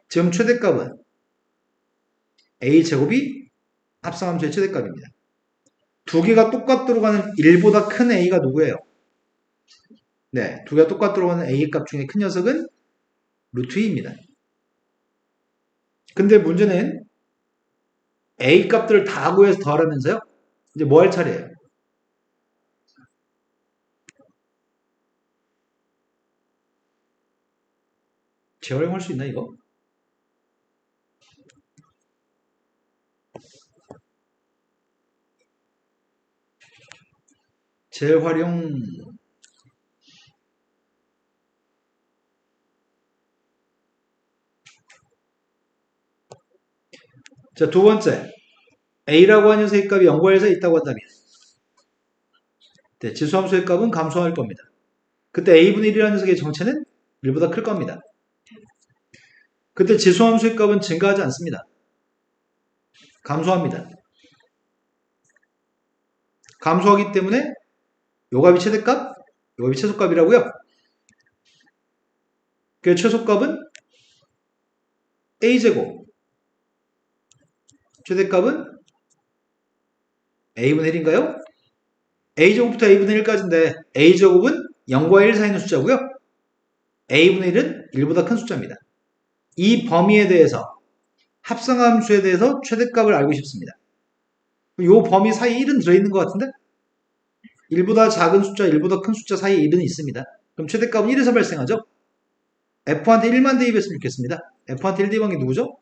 지금 최대값은 a 제곱이 합성함수의 최대값입니다. 두 개가 똑같도록 하는 1보다 큰 a가 누구예요? 네, 두 개가 똑같도록 하는 a의 값 중에 큰 녀석은 루트 2입니다. 근데 문제는 a 값들을 다 구해서 더하라면서요? 이제 뭐 할 차례예요? 재활용할 수 있나 이거? 재활용. 자, 두 번째. a라고 하는 녀석의 값이 0과 1 사이에 있다고 한다면 네, 지수함수의 값은 감소할 겁니다. 그때 a분의 1이라는 녀석의 정체는 1보다 클 겁니다. 그때 지수함수의 값은 증가하지 않습니다. 감소합니다. 감소하기 때문에 요 값이 최대값, 요 값이 최소값이라고요. 그 최소값은 a제곱, 최대값은 a분의 1인가요? a제곱부터 a분의 1까지인데 a제곱은 0과 1 사이 있는 숫자고요. a분의 1은 1보다 큰 숫자입니다. 이 범위에 대해서 합성함수에 대해서 최대값을 알고 싶습니다. 이 범위 사이에 1은 들어있는 것 같은데 1보다 작은 숫자, 1보다 큰 숫자 사이에 1은 있습니다. 그럼 최대값은 1에서 발생하죠. F한테 1만 대입했으면 좋겠습니다. F한테 1 대입한 게 누구죠?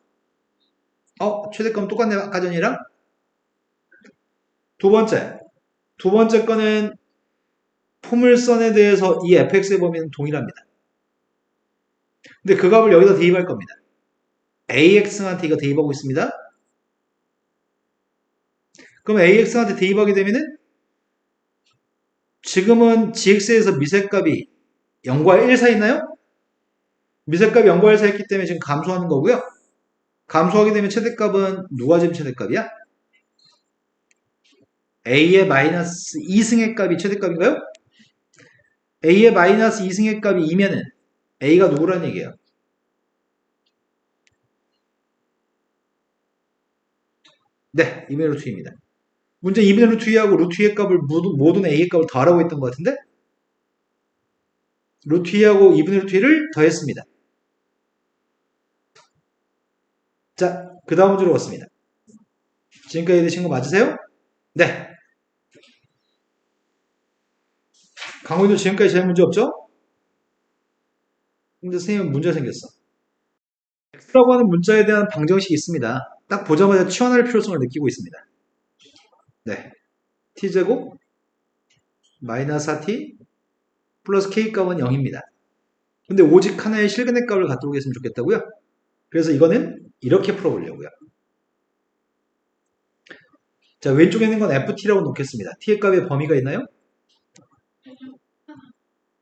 최대값은 똑같네, 아까 전이랑. 두 번째 거는 포물선에 대해서 이 fx의 범위는 동일합니다. 근데 그 값을 여기다 대입할 겁니다. ax한테 이거 대입하고 있습니다. 그럼 ax한테 대입하게 되면은 지금은 gx에서 미색값이 0과 1 사이 있나요? 미색값이 0과 1 사이 있기 때문에 지금 감소하는 거고요. 감소하게 되면 최대값은 누가 지금 최대값이야? a의 마이너스 2승의 값이 최대값인가요? a의 마이너스 2승의 값이 2면은 a가 누구란 얘기예요? 네, 2분의 루트 2입니다. 문제 2분의 루트 2하고 루트 2의 값을 모든 a의 값을 더하라고 했던 것 같은데 루트 2하고 2분의 루트 2를 더했습니다. 자, 그 다음 문제로 왔습니다. 지금까지 되신 거 맞으세요? 네. 강호이도 지금까지 제 문제 없죠? 근데 선생님은 문제 생겼어. x라고 하는 문자에 대한 방정식이 있습니다. 딱 보자마자 치환할 필요성을 느끼고 있습니다. 네. t제곱 마이너스 4t 플러스 k값은 0입니다. 근데 오직 하나의 실근의 값을 갖도록 했으면 좋겠다고요? 그래서 이거는 이렇게 풀어보려고요. 자, 왼쪽에 있는 건 ft라고 놓겠습니다. t의 값에 범위가 있나요?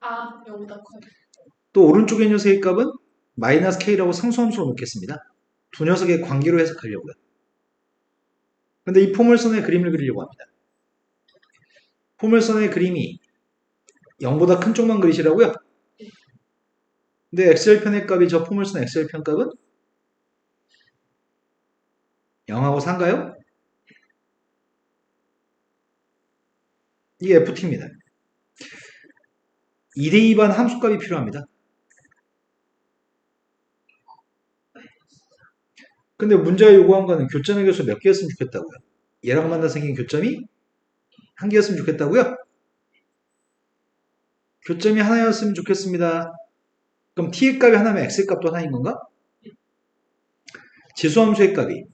아, 여기다 커. 또 오른쪽에 있는 녀석의 값은 마이너스 k라고 상수함수로 놓겠습니다. 두 녀석의 관계로 해석하려고요. 근데 이 포물선의 그림을 그리려고 합니다. 포물선의 그림이 0보다 큰 쪽만 그리시라고요? 근데 x절편의 값이 저 포물선 x절편 값은 0하고 4인가요? 이게 ft입니다. 2대2반 함수값이 필요합니다. 근데 문제가 요구한 거는 교점의 개수 몇 개였으면 좋겠다고요. 얘랑 만나 생긴 교점이 한 개였으면 좋겠다고요. 교점이 하나였으면 좋겠습니다. 그럼 t의 값이 하나면 x의 값도 하나인 건가? 지수함수의 값이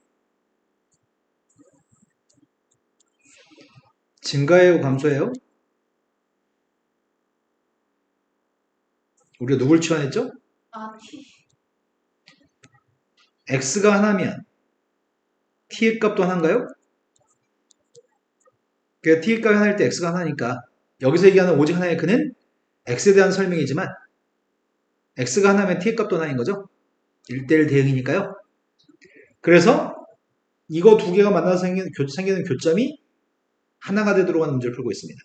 증가해요, 감소해요? 우리가 누굴 치환했죠? 아, T. x가 하나면 t의 값도 하나인가요? 그러니까 t의 값이 하나일 때 x가 하나니까 여기서 얘기하는 오직 하나의 그는 x에 대한 설명이지만 x가 하나면 t의 값도 하나인 거죠? 1대1 대응이니까요. 그래서 이거 두 개가 만나서 생기는 교점이 하나가 되도록 하는 문제를 풀고 있습니다.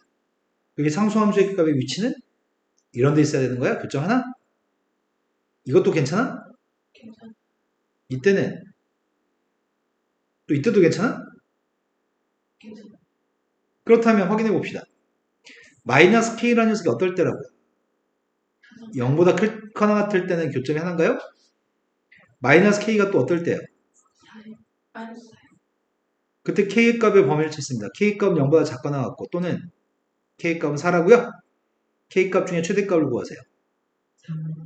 여기 상수함수의 값의 위치는 이런 데 있어야 되는 거야? 교점 하나? 이것도 괜찮아? 괜찮아. 이때는 또 이때도 괜찮아? 괜찮아. 그렇다면 확인해 봅시다. 마이너스 k라는 녀석이 어떨 때라고요? 0보다 크거나 같을 때는 교점이 하나인가요? 마이너스 k가 또 어떨 때요? 마이너스. 그때 k의 값의 범위를 찾습니다. k의 값은 0보다 작거나 같고 또는 k의 값은 4라고요? k의 값 중에 최대값을 구하세요.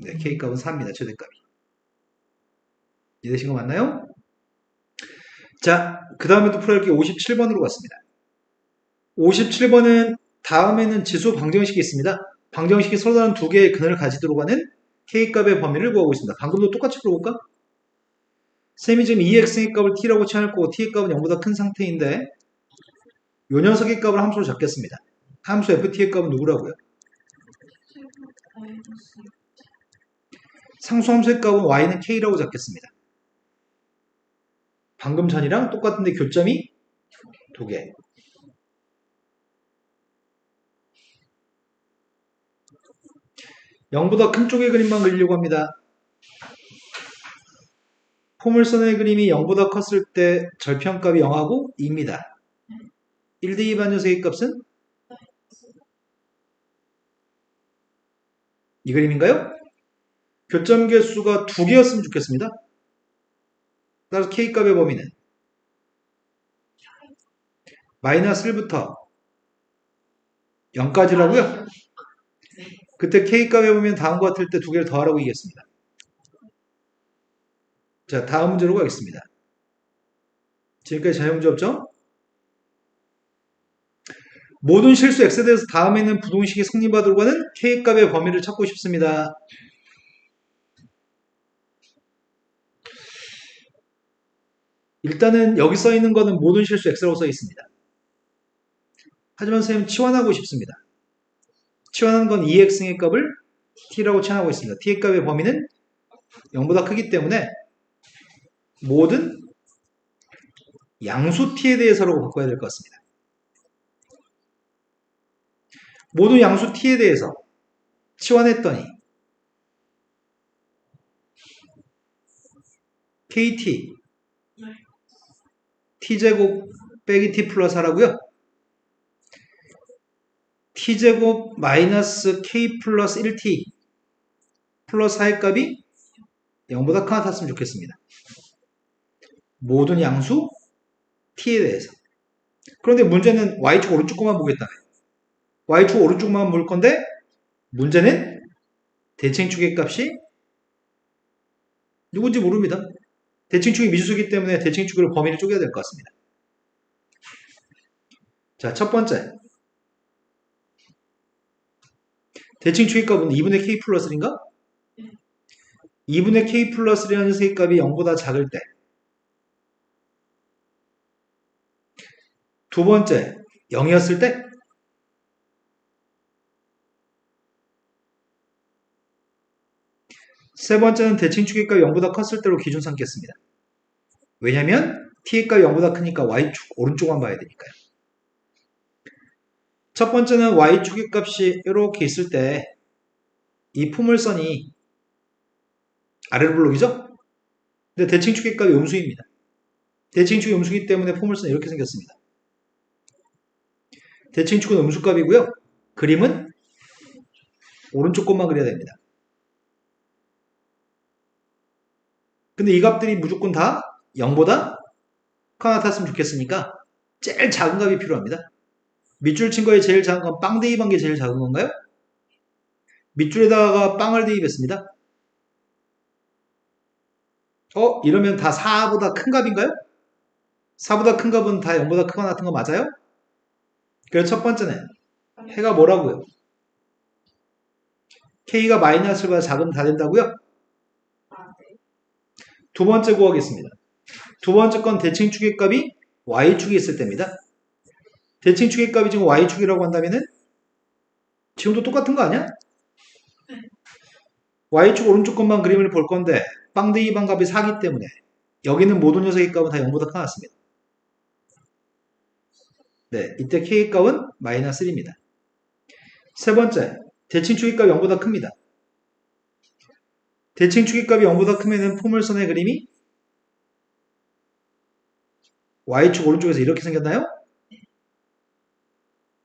네, k의 값은 4입니다. 최대값이. 이해되신 거 맞나요? 자, 그 다음에 또 풀어야 할 게 57번으로 갔습니다. 57번은 다음에는 지수 방정식이 있습니다. 방정식이 서로 다른 두 개의 근을 가지도록 하는 k값의 범위를 구하고 있습니다. 방금도 똑같이 풀어볼까? 쌤이 지금 2x의 값을 t라고 취할 거고 t의 값은 0보다 큰 상태인데 요 녀석의 값을 함수로 잡겠습니다. 함수 ft의 값은 누구라고요? 마이너스. 상수함수의 값은 y는 k라고 잡겠습니다. 방금 전이랑 똑같은데 교점이 두 개. (0보다) 큰 쪽의 그림만 그리려고 합니다. 포물선의 그림이 0보다 컸을 때 절편값이 0하고 2입니다. 1대2 반녀석의 값은 이 그림인가요? 교점 개수가 두 개였으면 좋겠습니다. 따라서 k값의 범위는 마이너스 1부터 0까지라고요? 그때 k값에 보면 다음과 같을 때 두 개를 더하라고 얘기했습니다. 자, 다음 문제로 가겠습니다. 지금까지 자유문제 없죠? 모든 실수 x에 대해서 다음에 있는 부동식이 성립하도록 하는 k값의 범위를 찾고 싶습니다. 일단은 여기 써 있는 거는 모든 실수 x라고 써 있습니다. 하지만 선생님은 치환하고 싶습니다. 치환하는 건 2x의 값을 t라고 치환하고 있습니다. t의 값의 범위는 0보다 크기 때문에 모든 양수 t에 대해서라고 바꿔야 될 것 같습니다. 모든 양수 t에 대해서 치환했더니 kt t제곱 빼기 t 플러스 하라고요? t제곱 마이너스 k 플러스 1t 플러스 4의 값이 0보다 크나 같았으면 좋겠습니다. 모든 양수 t에 대해서. 그런데 문제는 y축 오른쪽 것만 보겠다네. y축 오른쪽만 볼 건데 문제는 대칭축의 값이 누군지 모릅니다. 대칭축이 미지수이기 때문에 대칭축으로 범위를 쪼개야 될 것 같습니다. 자, 첫 번째. 대칭 추기값은 2분의 k 플러스 1인가? 2분의 k 플러스 1이라는 세기값이 0보다 작을 때. 두 번째, 0이었을 때. 세 번째는 대칭 추기값이 0보다 컸을 때로 기준 삼겠습니다. 왜냐면 t의 값이 0보다 크니까 y축 오른쪽만 봐야 되니까요. 첫 번째는 y축의 값이 이렇게 있을 때 이 포물선이 아래로 블록이죠? 근데 대칭축의 값이 음수입니다. 대칭축이 음수이기 때문에 포물선이 이렇게 생겼습니다. 대칭축은 음수값이고요. 그림은 오른쪽 것만 그려야 됩니다. 근데 이 값들이 무조건 다 0보다 커나 같았으면 좋겠으니까 제일 작은 값이 필요합니다. 밑줄 친 거에 제일 작은 건 빵 대입한 게 제일 작은 건가요? 밑줄에다가 빵을 대입했습니다. 이러면 다 4보다 큰 값인가요? 4보다 큰 값은 다 0보다 크거나 같은 거 맞아요? 그래서 첫 번째는 해가 뭐라고요? K가 마이너스보다 작으면 다 된다고요? 두 번째 구하겠습니다. 두 번째 건 대칭축의 값이 Y축이 있을 때입니다. 대칭축의 값이 지금 Y축이라고 한다면은 지금도 똑같은 거 아니야? Y축 오른쪽 것만 그림을 볼 건데 빵 대입한 값이 4기 때문에 여기는 모든 녀석의 값은 다 0보다 커났습니다. 네, 이때 K의 값은 마이너스 1입니다. 세 번째, 대칭축의 값이 0보다 큽니다. 대칭축의 값이 0보다 크면은 포물선의 그림이 Y축 오른쪽에서 이렇게 생겼나요?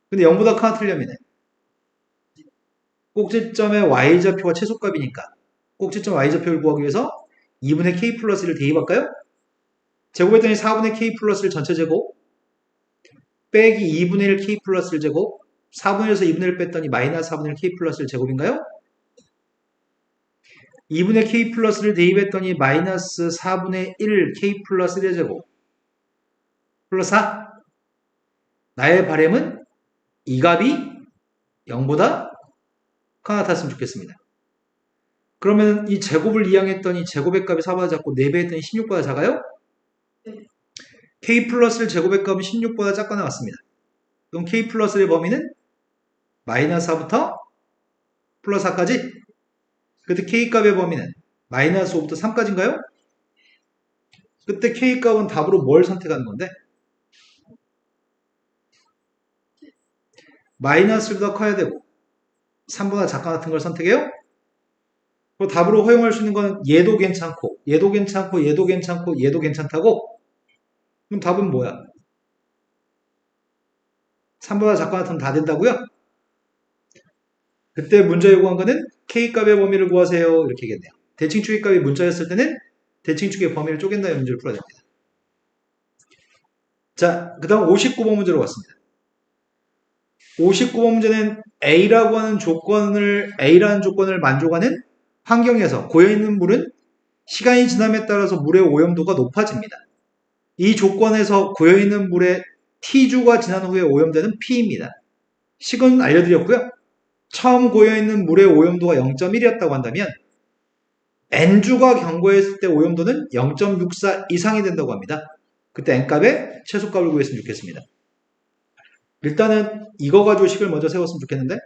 근데 0보다 커나 틀려면 꼭지점의 Y좌표가 최소값이니까 꼭지점 Y좌표를 구하기 위해서 2분의 K 플러스 1을 대입할까요? 제곱했더니 4분의 K 플러스 1 전체 제곱 빼기 2분의 1 K 플러스 1 제곱 4분의 1에서 2분의 1 뺐더니 마이너스 4분의 1 K 플러스 1 제곱인가요? 2분의 K 플러스 1을 대입했더니 마이너스 4분의 1 K 플러스 1의 제곱 플러스 4 나의 바램은 이 값이 0보다 커나 같았으면 좋겠습니다. 그러면 이 제곱을 이항했더니 제곱의 값이 4보다 작고 4배 했더니 16보다 작아요? 네. K 플러스 1 제곱의 값은 16보다 작거 나왔습니다. 그럼 K 플러스 1의 범위는 마이너스 4부터 플러스 4까지? 그때 K 값의 범위는 마이너스 5부터 3까지인가요? 그때 K 값은 답으로 뭘 선택하는 건데? 마이너스 1보다 커야 되고 3보다 작거나 같은 걸 선택해요? 그리고 답으로 허용할 수 있는 건 얘도 괜찮고 얘도 괜찮고 얘도 괜찮고 얘도 괜찮다고? 그럼 답은 뭐야? 3보다 작거나 같으면 다 된다고요? 그때 문자 요구한 거는 K값의 범위를 구하세요. 이렇게 얘기했네요. 대칭축의 값이 문자였을 때는 대칭축의 범위를 쪼갠다는 문제를 풀어야 됩니다. 자, 그 다음 59번 문제로 왔습니다. 59번 문제는 A라는 조건을 만족하는 환경에서 고여있는 물은 시간이 지남에 따라서 물의 오염도가 높아집니다. 이 조건에서 고여있는 물의 T주가 지난 후에 오염되는 P입니다. 식은 알려드렸고요. 처음 고여있는 물의 오염도가 0.1이었다고 한다면 N주가 경고했을 때 오염도는 0.64 이상이 된다고 합니다. 그때 N값의 최소값을 구했으면 좋겠습니다. 일단은 이거 가지고 식을 먼저 세웠으면 좋겠는데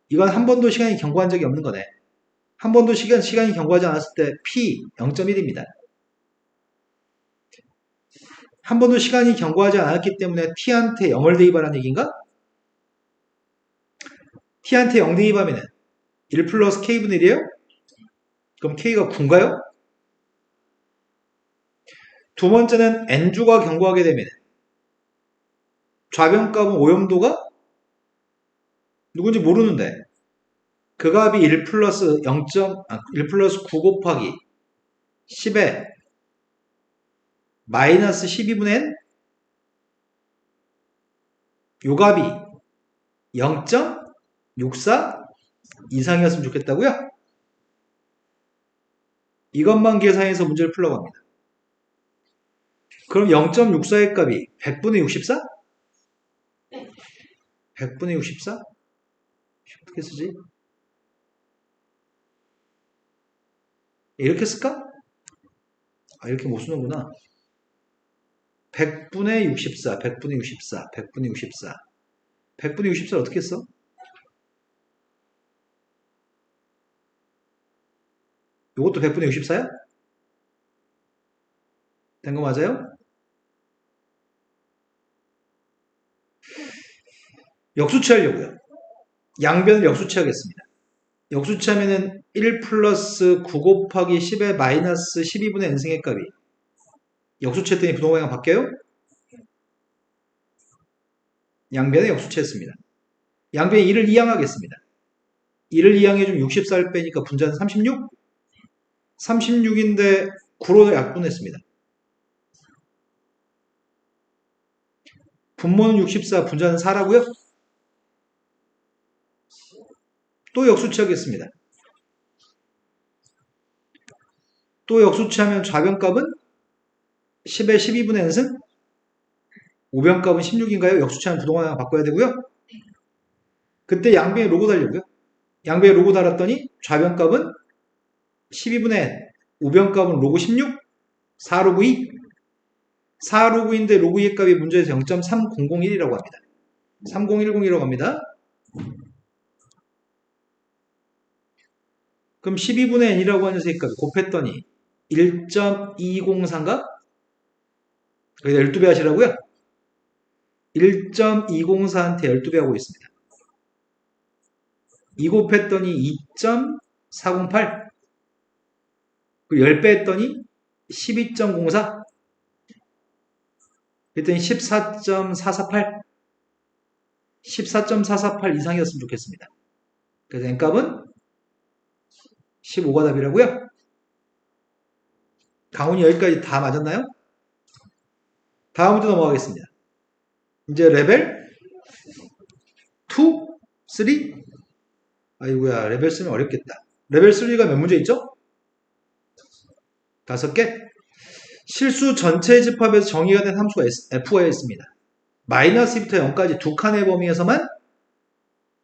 이건 한 번도 시간이 경고한 적이 없는 거네. 한 번도 시간이 경고하지 않았을 때 P 0.1입니다. 한 번도 시간이 경고하지 않았기 때문에 T한테 0을 대입하라는 얘기인가? T한테 0 대입하면 1 플러스 K분의 1이에요? 그럼 K가 9인가요? 두 번째는 N주가 경고하게 되면 좌변값은 오염도가 누군지 모르는데 그 값이 1 플러스 9 곱하기 10에 마이너스 12분의 N 요 값이 0.64 이상이었으면 좋겠다고요? 이것만 계산해서 문제를 풀려고 합니다. 그럼 0.64의 값이 100분의 64? 100분의 64? 어떻게 쓰지? 이렇게 쓸까? 아, 이렇게 못 쓰는구나. 100분의 64, 100분의 64, 100분의 64. 100분의 64를 어떻게 써? 이것도 100분의 64야? 된 거 맞아요? 역수치 하려고요. 양변을 역수치 하겠습니다. 역수치 하면은 1 플러스 9 곱하기 10의 마이너스 12분의 n승의 값이 역수치 했더니 부동방향 바뀌어요? 양변에 역수치 했습니다. 양변에 1을 이항하겠습니다. 1을 이항해주면 64를 빼니까 분자는 36? 36인데 9로 약분했습니다. 분모는 64, 분자는 4라고요? 또 역수치 하겠습니다. 또 역수치하면 좌변값은 10의 12분의 n승? 우변값은 16인가요? 역수치하면 부동항 바꿔야 되고요. 그때 양변에 로고 달려고요. 양변에 로고 달았더니 좌변값은 12분의 n, 우변값은 로고 16, 4 로고 2. 4 로고 2인데 로고 2의 값이 문제에서 0.3001이라고 합니다. 3010이라고 합니다. 그럼 12분의 n이라고 하는 녀석의 값이 곱했더니 1.203가? 여기다 12배 하시라고요? 1.204한테 12배 하고 있습니다. 2 곱했더니 2.408. 그리고 10배 했더니 12.04. 그랬더니 14.448. 14.448 이상이었으면 좋겠습니다. 그래서 n값은 15가 답이라고요? 강훈이 여기까지 다 맞았나요? 다음 문제 넘어가겠습니다. 이제 레벨 2? 3? 아이고야, 레벨 3는 어렵겠다. 레벨 3가 몇 문제 있죠? 5개? 실수 전체 집합에서 정의가 된 함수가 f가 있습니다. 마이너스 2부터 0까지 두 칸의 범위에서만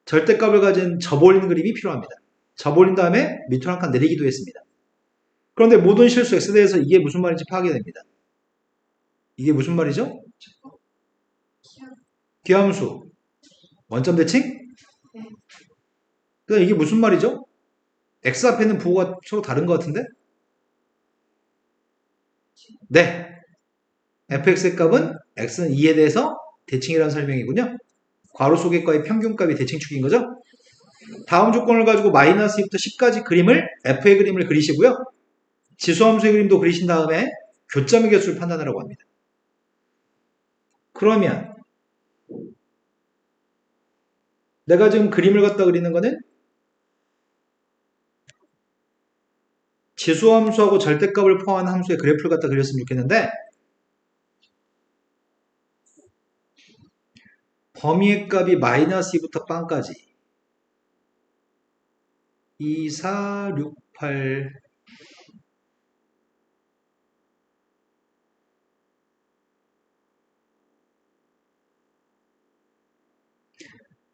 절대값을 가진 접올린 그림이 필요합니다. 접올린 다음에 밑으로 한 칸 내리기도 했습니다. 그런데 모든 실수 x대에서 이게 무슨 말인지 파악이 됩니다. 이게 무슨 말이죠? 기함수. 원점 대칭? 그럼 이게 무슨 말이죠? x 앞에 있는 부호가 서로 다른 것 같은데? 네. fx의 값은 x는 2에 대해서 대칭이라는 설명이군요. 괄호 속의 값이 평균값이 대칭축인 거죠? 다음 조건을 가지고 마이너스 2부터 10까지 그림을 f의 그림을 그리시고요. 지수함수의 그림도 그리신 다음에 교점의 개수를 판단하라고 합니다. 그러면 내가 지금 그림을 갖다 그리는 거는 지수함수하고 절대값을 포함한 함수의 그래프를 갖다 그렸으면 좋겠는데 범위의 값이 마이너스 2부터 빵까지 2, 4, 6, 8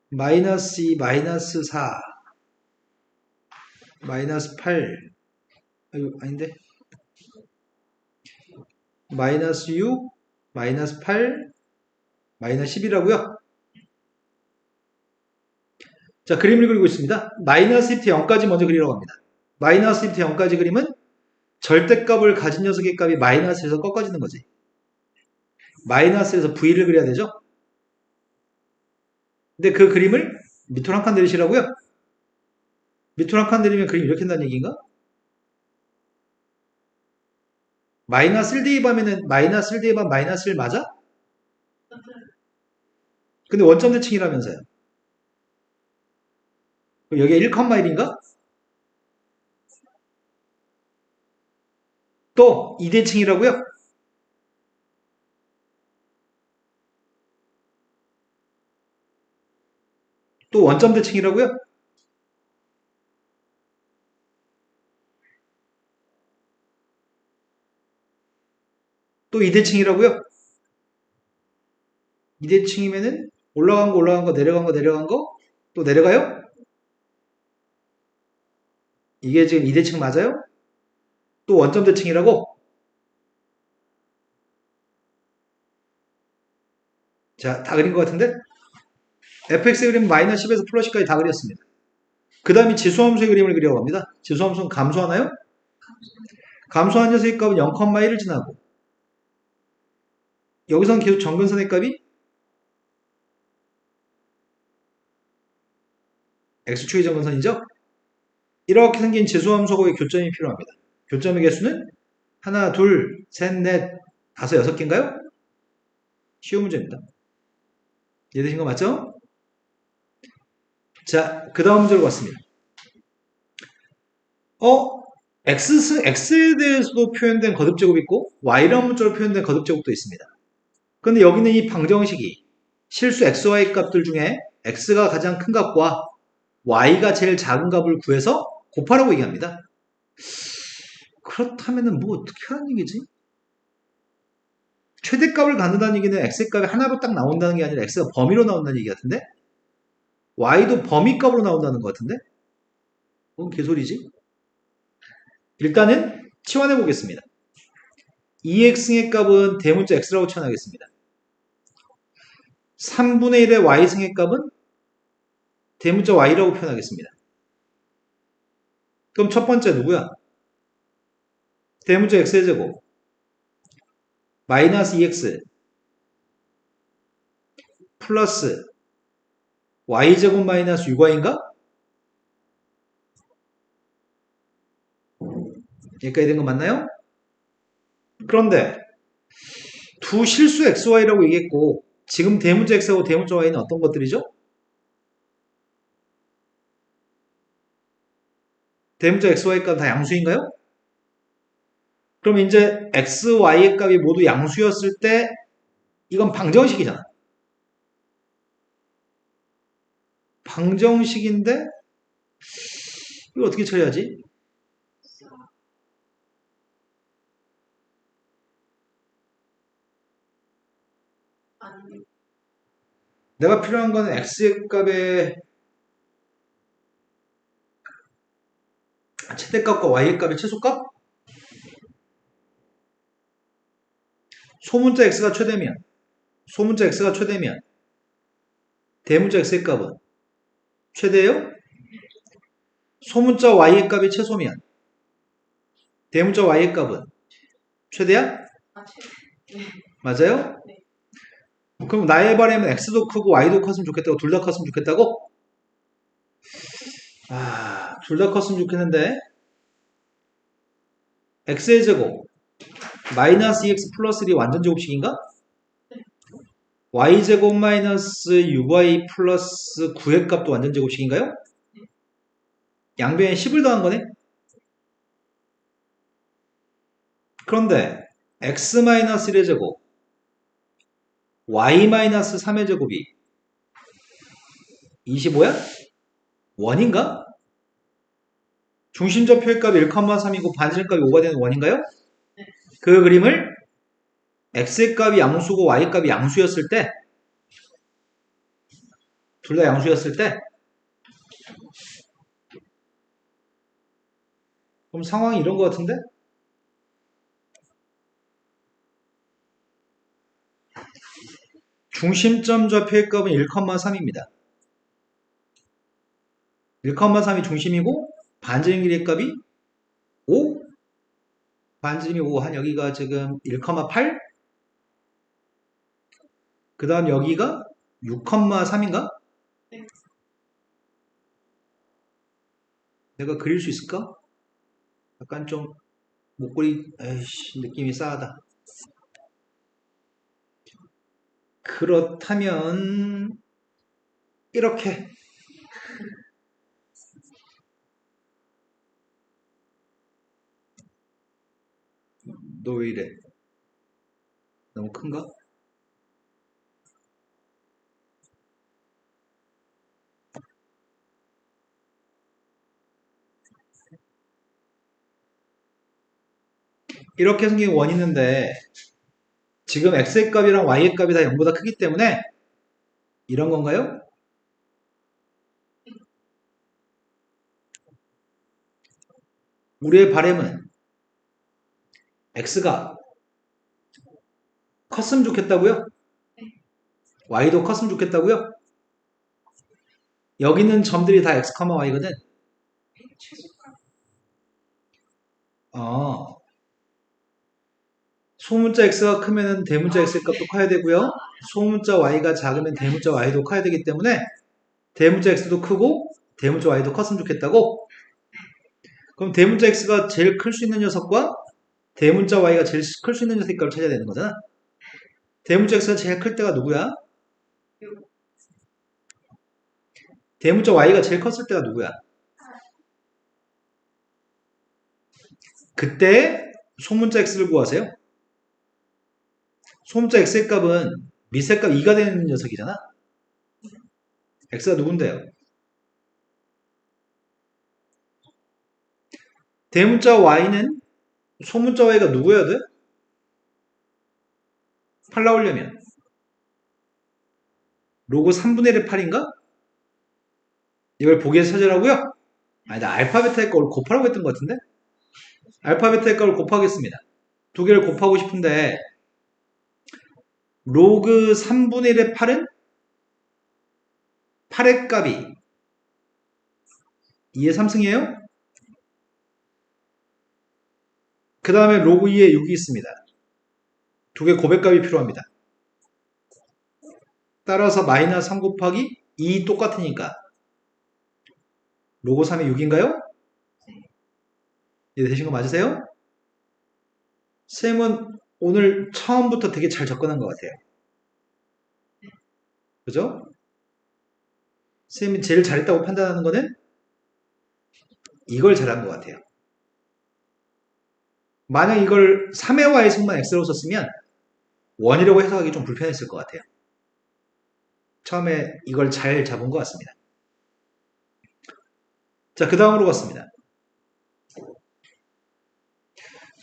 마이너스 2, 마이너스 4 마이너스 8 아닌데 마이너스 6 마이너스 8 마이너스 10이라고요? 자, 그림을 그리고 있습니다. 마이너스 1부터 0까지 먼저 그리라고 합니다. 마이너스 1부터 0까지 그림은 절대값을 가진 녀석의 값이 마이너스에서 꺾어지는 거지. 마이너스에서 V를 그려야 되죠? 근데 그 그림을 밑으로 한 칸 내리시라고요? 밑으로 한 칸 내리면 그림이 이렇게 된다는 얘기인가? 마이너스 1 대입하면은 마이너스 1 대입하면 마이너스 1 맞아? 근데 원점 대칭이라면서요. 그럼 여기가 1,1인가? 또 2대칭이라고요? 또 원점 대칭이라고요? 또 2대칭이라고요? 2대칭이면은 올라간 거, 내려간 거, 또 내려가요? 이게 지금 2대칭 맞아요? 또 원점 대칭이라고? 자, 다 그린 것 같은데? fx의 그림 마이너스 10에서 플러스 10까지 다 그렸습니다. 그 다음에 지수함수의 그림을 그려갑니다. 지수함수는 감소하나요? 감소한 녀석의 값은 0,1을 지나고 여기서는 계속 정근선의 값이 x축의 정근선이죠? 이렇게 생긴 지수함수하고의 교점이 필요합니다. 교점의 개수는 하나, 둘, 셋, 넷, 다섯, 여섯 개인가요? 쉬운 문제입니다. 이해되신 거 맞죠? 자, 그 다음 문제로 갔습니다. x에 대해서도 표현된 거듭제곱이 있고 y라는 문자로 표현된 거듭제곱도 있습니다. 그런데 여기는 이 방정식이 실수 xy 값들 중에 x가 가장 큰 값과 y가 제일 작은 값을 구해서 곱하라고 얘기합니다. 그렇다면 뭐 어떻게 하는 얘기지? 최대값을 갖는다는 얘기는 x의 값이 하나로 딱 나온다는 게 아니라 x가 범위로 나온다는 얘기 같은데? y도 범위값으로 나온다는 것 같은데? 뭔 개소리지? 일단은 치환해 보겠습니다. 2x의 값은 대문자 x라고 치환하겠습니다. 3분의 1의 y승의 값은 대문자 y라고 표현하겠습니다. 그럼 첫 번째 누구야? 대문자 x의 제곱 마이너스 2x 플러스 y제곱 마이너스 6y인가? 여기까지 된 거 맞나요? 그런데 두 실수 xy라고 얘기했고 지금 대문자 x하고 대문자 y는 어떤 것들이죠? 대문자 xy 값 다 양수인가요? 그럼 이제 x, y의 값이 모두 양수였을 때 이건 방정식이잖아. 방정식인데 이걸 어떻게 처리하지? 아니, 내가 필요한 거는 x의 값의 최대값과 y의 값의 최소값? 소문자 x가 최대면 대문자 x의 값은 최대예요? 소문자 y의 값이 최소면 대문자 y의 값은 최대야? 아, 네. 맞아요? 네. 그럼 나의 바람은 x도 크고 y도 컸으면 좋겠다고 둘 다 컸으면 좋겠다고? 둘 다 컸으면 좋겠는데 x의 제곱 마이너스 2x 플러스 1이 완전 제곱식인가? y제곱 마이너스 6y 플러스 9의 값도 완전 제곱식인가요? 양변에 10을 더한 거네? 그런데 x 마이너스 1의 제곱 y 마이너스 3의 제곱이 25야? 원인가? 중심좌표의 값이 1,3이고 반지름 값이 5가 되는 원인가요? 그 그림을 x의 값이 양수고 y의 값이 양수였을 때 둘 다 양수였을 때 그럼 상황이 이런 것 같은데? 중심점 좌표의 값은 1,3입니다. 1,3이 중심이고 반지름 길이의 값이 5? 반지름이 5, 한 여기가 지금 1,8? 그 다음 여기가 6,3인가? 내가 그릴 수 있을까? 약간 좀 목걸이 에이씨 느낌이 싸하다. 그렇다면 이렇게 너 왜 이래? 너무 큰가? 이렇게 생긴 원이 있는데 지금 x의 값이랑 y의 값이 다 0보다 크기 때문에 이런 건가요? 우리의 바램은 x가 컸으면 좋겠다고요? y도 컸으면 좋겠다고요? 여기 있는 점들이 다 x, y거든. 최소값. 소문자 x가 크면 대문자 x의 값도 커야 되고요. 소문자 y가 작으면 대문자 y도 커야 되기 때문에 대문자 x도 크고 대문자 y도 컸으면 좋겠다고? 그럼 대문자 x가 제일 클 수 있는 녀석과 대문자 y가 제일 클 수 있는 녀석의 값을 찾아야 되는 거잖아. 대문자 x가 제일 클 때가 누구야? 대문자 y가 제일 컸을 때가 누구야? 그때 소문자 x를 구하세요. 소문자 x의 값은 밑의 값 2가 되는 녀석이잖아. x가 누군데요? 대문자 y는 소문자 y가 누구여야 돼? 8 나오려면 로그 3분의 1의 8인가? 이걸 보기에서 찾으라고요? 아니, 나 알파 베타의 값을 곱하라고 했던 것 같은데? 알파 베타의 값을 곱하겠습니다. 두 개를 곱하고 싶은데 로그 3분의 1의 8은 8의 값이 2의 3승이에요? 그 다음에 로그 2에 6이 있습니다. 두 개 곱의 값이 필요합니다. 따라서 마이너스 3 곱하기 2 똑같으니까 로그 3이 6인가요? 이해 되신 거 맞으세요? 쌤은 오늘 처음부터 되게 잘 접근한 것 같아요. 그죠? 쌤이 제일 잘했다고 판단하는 거는 이걸 잘한 것 같아요. 만약 이걸 3의 y 승만 x로 썼으면 원이라고 해석하기 좀 불편했을 것 같아요. 처음에 이걸 잘 잡은 것 같습니다. 자, 그 다음으로 갔습니다.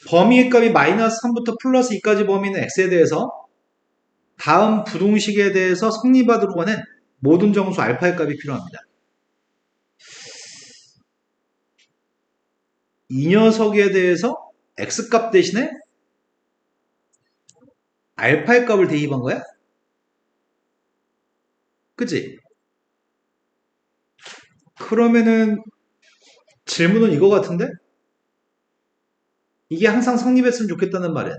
범위의 값이 마이너스 3부터 플러스 2까지 범위는 x에 대해서 다음 부동식에 대해서 성립하도록 하는 모든 정수 알파의 값이 필요합니다. 이 녀석에 대해서 x값 대신에 알파의 값을 대입한 거야? 그치? 그러면은 질문은 이거 같은데? 이게 항상 성립했으면 좋겠다는 말은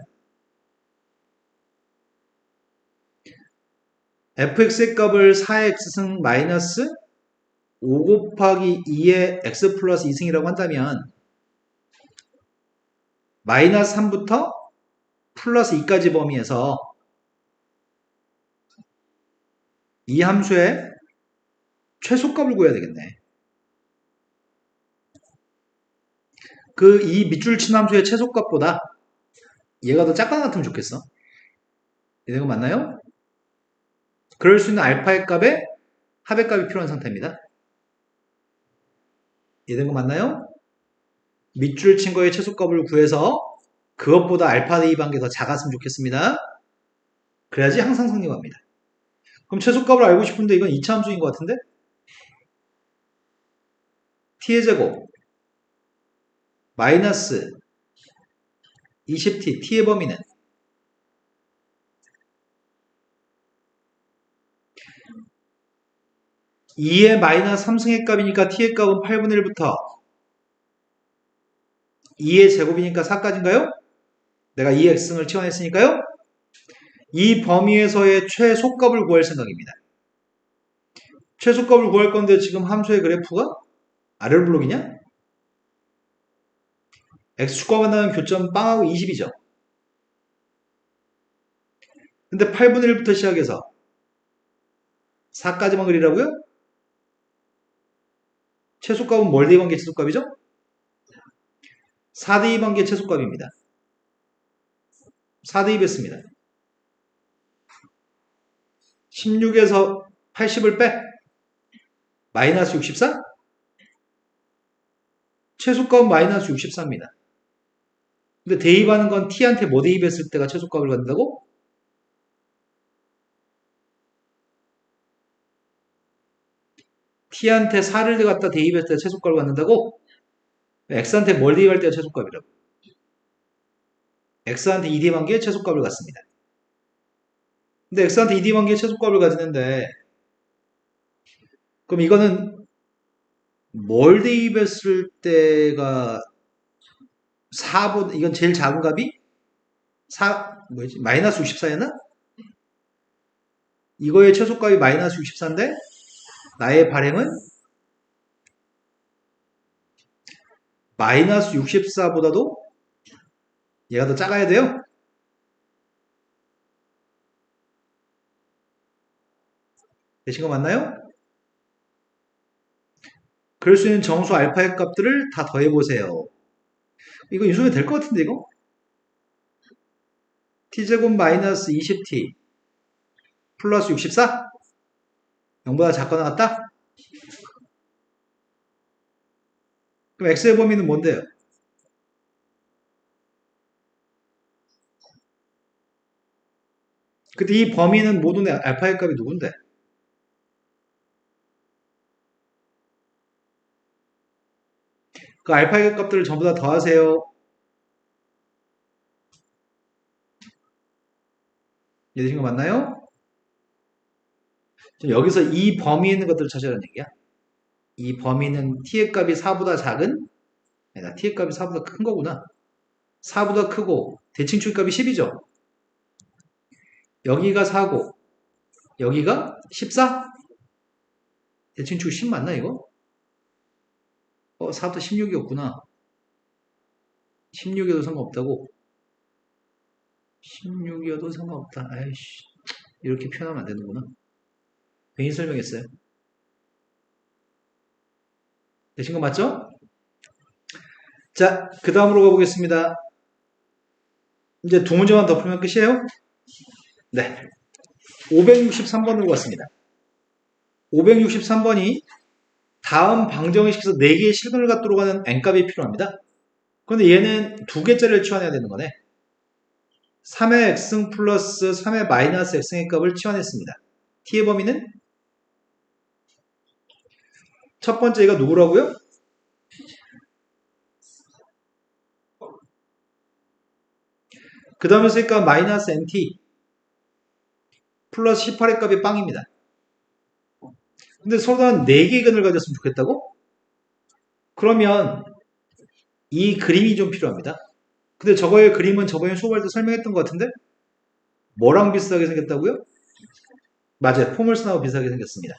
fx의 값을 4x승 마이너스 5 곱하기 2의 x 플러스 2승이라고 한다면 마이너스 3부터 플러스 2까지 범위에서 이 함수의 최소값을 구해야 되겠네. 그 이 밑줄 친 함수의 최소값보다 얘가 더 작가 같으면 좋겠어. 이거 맞나요? 그럴 수 있는 알파의 값에 합의 값이 필요한 상태입니다. 이해된 거 맞나요? 밑줄 친 거의 최소값을 구해서 그것보다 알파 대입한 게 더 작았으면 좋겠습니다. 그래야지 항상 성립합니다. 그럼 최소값을 알고 싶은데 이건 2차 함수인 것 같은데? t의 제곱 마이너스 20t, t의 범위는 2의 마이너스 3승의 값이니까 t의 값은 8분의 1부터 2의 제곱이니까 4까지인가요? 내가 2x승을 치환했으니까요. 이 범위에서의 최소값을 구할 생각입니다. 최소값을 구할 건데 지금 함수의 그래프가 아래로 블록이냐? x축과 만나는 교점 빵하고 20이죠. 근데 8분의 1부터 시작해서 4까지만 그리라고요? 최소값은 뭘 대입한 게 최소값이죠? 4 대입한 게 최소값입니다. 4 대입했습니다. 16에서 80을 빼 마이너스 64? 최소값은 마이너스 64입니다. 근데 대입하는 건 t한테 뭐 대입했을 때가 최소값을 갖는다고? t한테 4를 갖다 대입할 때 최소값을 갖는다고? x한테 뭘 대입할 때가 최소값이라고? x한테 2 대입한 게 최소값을 갖습니다. 근데 x한테 2 대입한 게 최소값을 가지는데 그럼 이거는 뭘 대입했을 때가 4보다 이건 제일 작은 값이 뭐였지? 마이너스 64였나? 이거의 최소값이 마이너스 64인데 나의 발행은 마이너스 64보다도 얘가 더 작아야 돼요. 되신 거 맞나요? 그럴 수 있는 정수 알파의 값들을 다 더해보세요. 이거 유수면 될 것 같은데 이거? t제곱 마이너스 20t 플러스 64? 0보다 작거나 같다? 그럼 x의 범위는 뭔데요? 근데 이 범위는 모든 알파의 값이 누군데? 그 알파의 값들을 전부 다 더하세요. 이해되신 거 맞나요? 여기서 이 범위에 있는 것들을 찾으라는 얘기야. 이 범위는 t의 값이 4보다 작은? 아니다, t의 값이 4보다 큰 거구나. 4보다 크고 대칭축 값이 10이죠. 여기가 4고 여기가 14? 대칭축 10 맞나 이거? 4부터 16이었구나. 16이어도 상관없다고? 16이어도 상관없다. 아이씨, 이렇게 표현하면 안 되는구나. 괜히 설명했어요. 되신 거 맞죠? 자, 그 다음으로 가보겠습니다. 이제 두 문제만 더 풀면 끝이에요? 네. 563번으로 갔습니다. 563번이 다음 방정식에서 4개의 실근을 갖도록 하는 n값이 필요합니다. 그런데 얘는 2개짜리를 치환해야 되는 거네. 3의 x승 플러스 3의 마이너스 x승의 값을 치환했습니다. t의 범위는? 첫 번째가 누구라고요? 그 다음에 쓸까 마이너스 nt 플러스 18의 값이 빵입니다. 근데 서로 한 4개의 근을 가졌으면 좋겠다고? 그러면 이 그림이 좀 필요합니다. 근데 저거의 그림은 저번에 수업할 때 설명했던 것 같은데? 뭐랑 비슷하게 생겼다고요? 맞아요. 포물선하고 비슷하게 생겼습니다.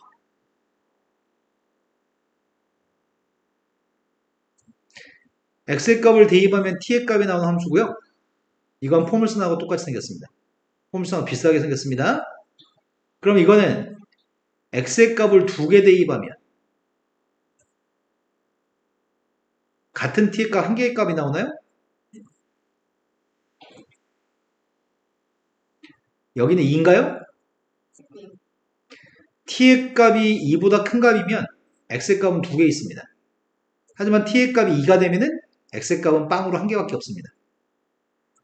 x의 값을 대입하면 t의 값이 나오는 함수고요. 이건 포물선하고 똑같이 생겼습니다. 포물선하고 비슷하게 생겼습니다. 그럼 이거는 x의 값을 2개 대입하면 같은 t의 값 1개의 값이 나오나요? 여기는 2인가요? t의 값이 2보다 큰 값이면 x의 값은 2개 있습니다. 하지만 t의 값이 2가 되면은 x의 값은 빵으로 1개밖에 없습니다.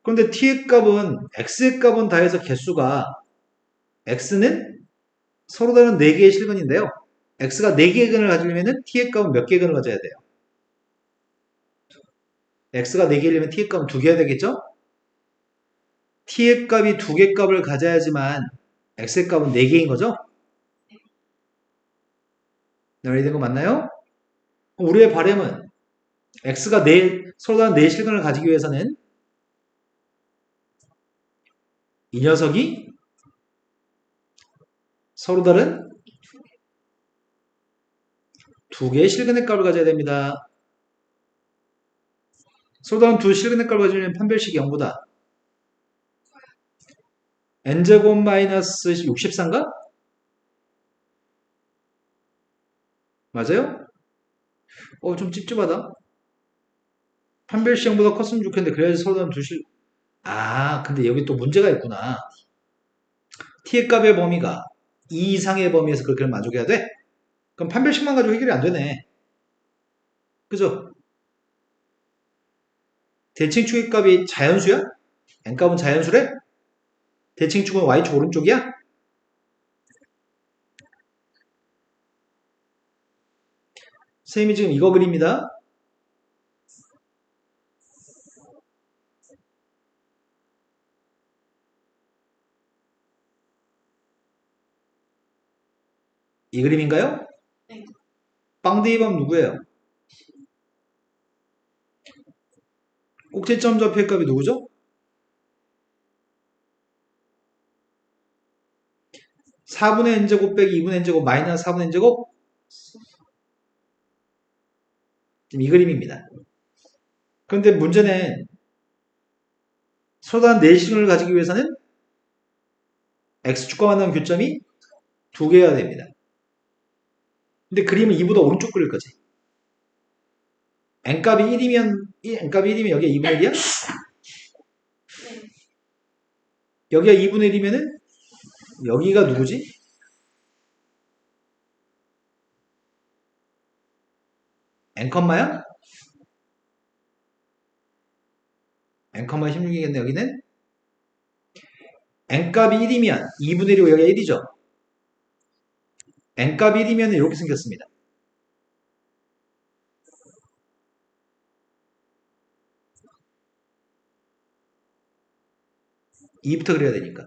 그런데 t의 값은 x의 값은 다해서 개수가 x는 서로 다른 4개의 실근인데요. x가 4개의 근을 가지려면 t의 값은 몇 개의 근을 가져야 돼요? x가 4개이려면 t의 값은 2개여야 되겠죠? t의 값이 2개 값을 가져야지만 x의 값은 4개인 거죠? 이해된 거 맞나요? 우리의 바램은 x가 서로 다른 4 실근을 가지기 위해서는 이 녀석이 서로 다른 2개의 실근의 값을 가져야 됩니다. 서로 다른 2 실근의 값을 가지려면 판별식이 0보다 n제곱 마이너스 64인가? 맞아요? 좀 찝찝하다. 판별식 0보다 컸으면 좋겠는데 그래야지 서로 다른 2 근데 여기 또 문제가 있구나. t의 값의 범위가 2 이상의 범위에서 그렇게 만족해야 돼? 그럼 판별식만 가지고 해결이 안 되네. 그죠? 대칭축의 값이 자연수야? n값은 자연수래? 대칭축은 y축 오른쪽이야? 선생님이 지금 이거 그립니다. 이 그림인가요? 네. 빵대입하면 누구예요? 꼭지점 좌표값이 누구죠? 4분의 n제곱 빼기 2분의 n제곱 마이너스 4분의 n제곱? 지금 이 그림입니다. 그런데 문제는 서로 다른 내시경을 가지기 위해서는 x축과 만나는 교점이 두 개여야 됩니다. 근데 그림은 이보다 오른쪽 그릴 거지. n값이 1이면 여기가 2분의 1이야? 네. 여기가 2분의 1이면은 여기가 누구지? n컴마야? n컴마 16이겠네. 여기는 n값이 1이면 2분의 1이고 여기가 1이죠. n값이 1이면 이렇게 생겼습니다. 2부터 그려야 되니까.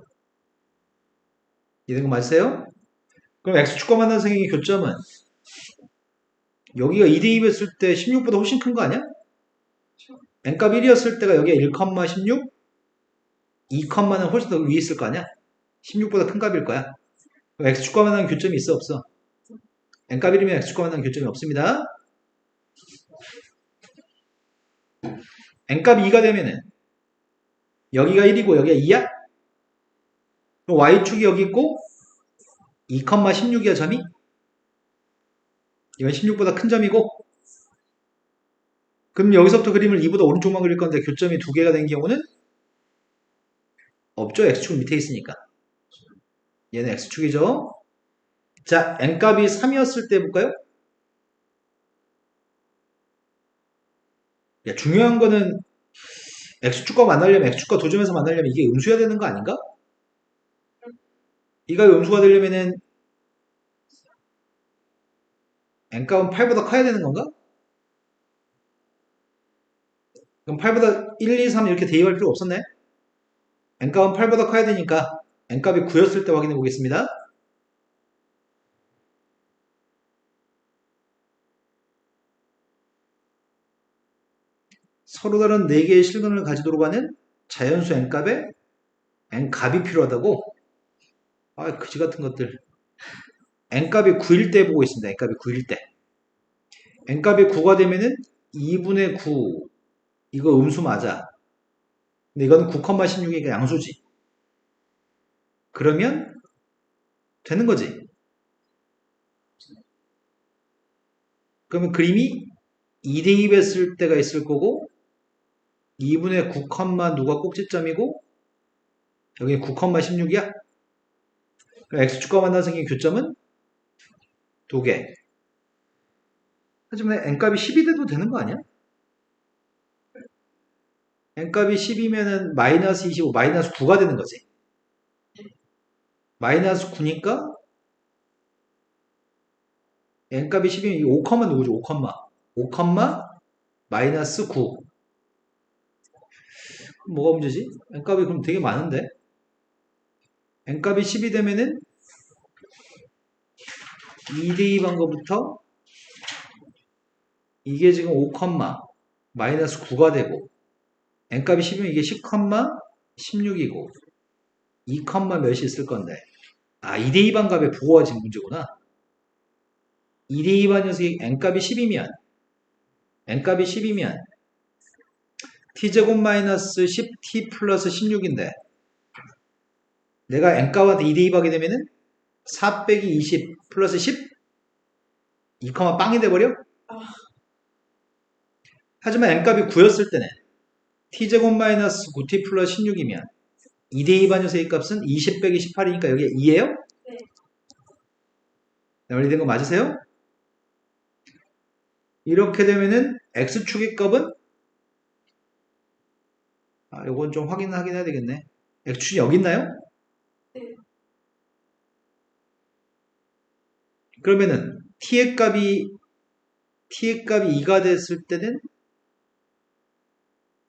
이해된 거 맞으세요? 그럼 x축과 만나는 생각의 교점은 여기가 2대2였을 때 16보다 훨씬 큰 거 아니야? n값 1이었을 때가 여기가 1,16, 2컴마는 훨씬 더 위에 있을 거 아니야? 16보다 큰 값일 거야. 그럼 x축과 만나는 교점이 있어 없어? n값 1이면 x축과 만나는 교점이 없습니다. n값이 2가 되면은 여기가 1이고 여기가 2야? 그럼 y축이 여기 있고 2,16이야 점이? 이건 16보다 큰 점이고 그럼 여기서부터 그림을 2보다 오른쪽만 그릴 건데 교점이 두 개가 된 경우는 없죠. x축 밑에 있으니까. 얘는 x축이죠. 자, n값이 3이었을 때 볼까요? 야, 중요한 거는 x축과 만나려면 x축과 도점에서 만나려면 이게 음수여야 되는 거 아닌가? 이가 음수가 되려면은 n값은 8보다 커야 되는 건가? 그럼 8보다 1, 2, 3 이렇게 대입할 필요 없었네? n값은 8보다 커야 되니까 n값이 9였을 때 확인해 보겠습니다. 서로 다른 4개의 실근을 가지도록 하는 자연수 n값에 n값이 필요하다고? 아, 그지 같은 것들. n값이 9일 때 보고 있습니다. n값이 9일 때. n값이 9가 되면은 2분의 9. 이거 음수 맞아. 근데 이거는 9,16이니까 양수지. 그러면 되는 거지. 그러면 그림이 2대2 했을 때가 있을 거고 2분의 9, 누가 꼭지점이고 여기는 9,16이야. 그럼 x축과 만나서 생긴 교점은 두 개. 하지만 n값이 10이 돼도 되는 거 아니야? n값이 10이면은 마이너스 25, 마이너스 9가 되는 거지. 마이너스 9니까 n값이 10이면 5, 누구죠? 5, 5, 마이너스 9. 뭐가 문제지? n값이 그럼 되게 많은데? n값이 10이 되면은 2대2 방법부터 이게 지금 5, 마이너스 9가 되고 n값이 10이면 이게 10, 16이고 2, 몇이 있을 건데 아 2대2 반값의 부호가 지금 문제구나. 2대2 반 녀석이 n값이 10이면 t제곱 마이너스 10t 플러스 16인데 내가 n값한테 2대2 하게 되면은 4 빼기 20 플러스 10? 2, 빵이 돼버려? 하지만 n값이 9였을 때는 t제곱 마이너스 9t 플러스 16이면 2대2 반 녀석의 값은 20 빼기 18이니까 여기에 2예요? 네. 원리된 거 맞으세요? 이렇게 되면은 x축의 값은 요건 좀 확인하긴 해야 되겠네. x축이 여기 있나요? 네. 그러면은 t의 값이 t의 값이 2가 됐을 때는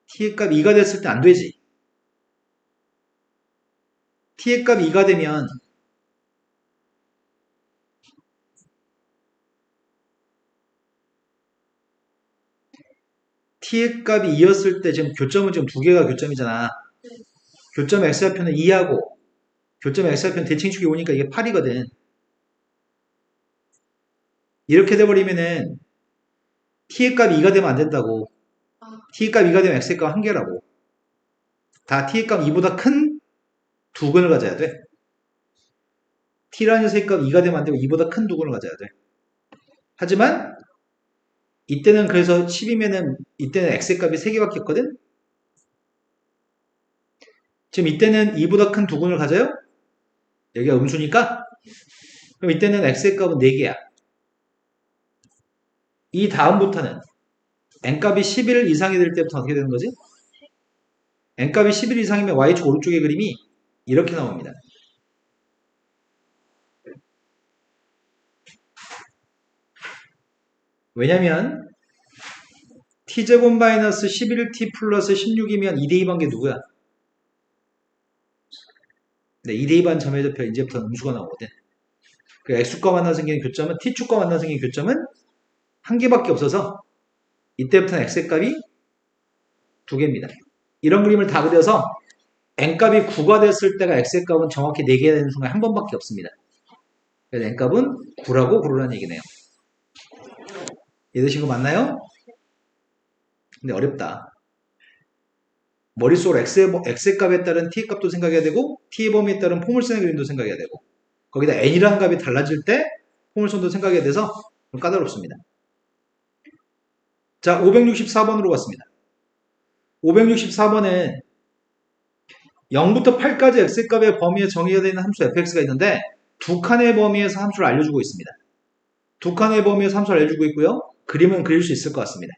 t의 값이 2가 됐을 때 안 되지. t의 값이 2가 되면 t의 값이 2였을 때 지금 교점은 지금 두 개가 교점이잖아. 교점 x좌표는 2하고 교점 x좌표는 대칭축이 오니까 이게 8이거든. 이렇게 돼버리면은 t의 값이 2가 되면 안 된다고. t의 값이 2가 되면 x의 값 1개라고. 다 t의 값 2보다 큰 두근을 가져야 돼. t라는 녀석의 값 2가 되면 안 되고 2보다 큰 두근을 가져야 돼. 하지만 이때는 그래서 10이면은 이때는 x의 값이 3개밖에 없거든. 지금 이때는 2보다 큰 두근을 가져요. 여기가 음수니까 그럼 이때는 x의 값은 4개야. 이 다음부터는 n값이 11 이상이 될 때부터 어떻게 되는 거지? n값이 11 이상이면 y축 오른쪽의 그림이 이렇게 나옵니다. 왜냐면 t제곱 마이너스 11t 플러스 16이면 2대2 반게 누구야? 네, 2대2 반 점의 좌표 이제부터 음수가 나오거든. 그 x축과 만나 생기는 교점은 t축과 만나 생기는 교점은 한 개밖에 없어서 이때부터는 x의 값이 2개입니다. 이런 그림을 다 그려서 n값이 9가 됐을 때가 x의 값은 정확히 4개가 되는 순간 한 번밖에 없습니다. 그래서 n값은 9라고 고르라는 얘기네요. 이해되신 거 맞나요? 근데 어렵다. 머릿속으로 x의 값에 따른 t의 값도 생각해야 되고 t의 범위에 따른 포물선의 그림도 생각해야 되고 거기다 n이라는 값이 달라질 때 포물선도 생각해야 돼서 좀 까다롭습니다. 자, 564번으로 갔습니다. 564번은 0부터 8까지 x의 값의 범위에 정의가 되어 있는 함수 fx가 있는데 두 칸의 범위에서 함수를 알려주고 있습니다. 두 칸의 범위에서 함수를 알려주고 있고요. 그림은 그릴 수 있을 것 같습니다.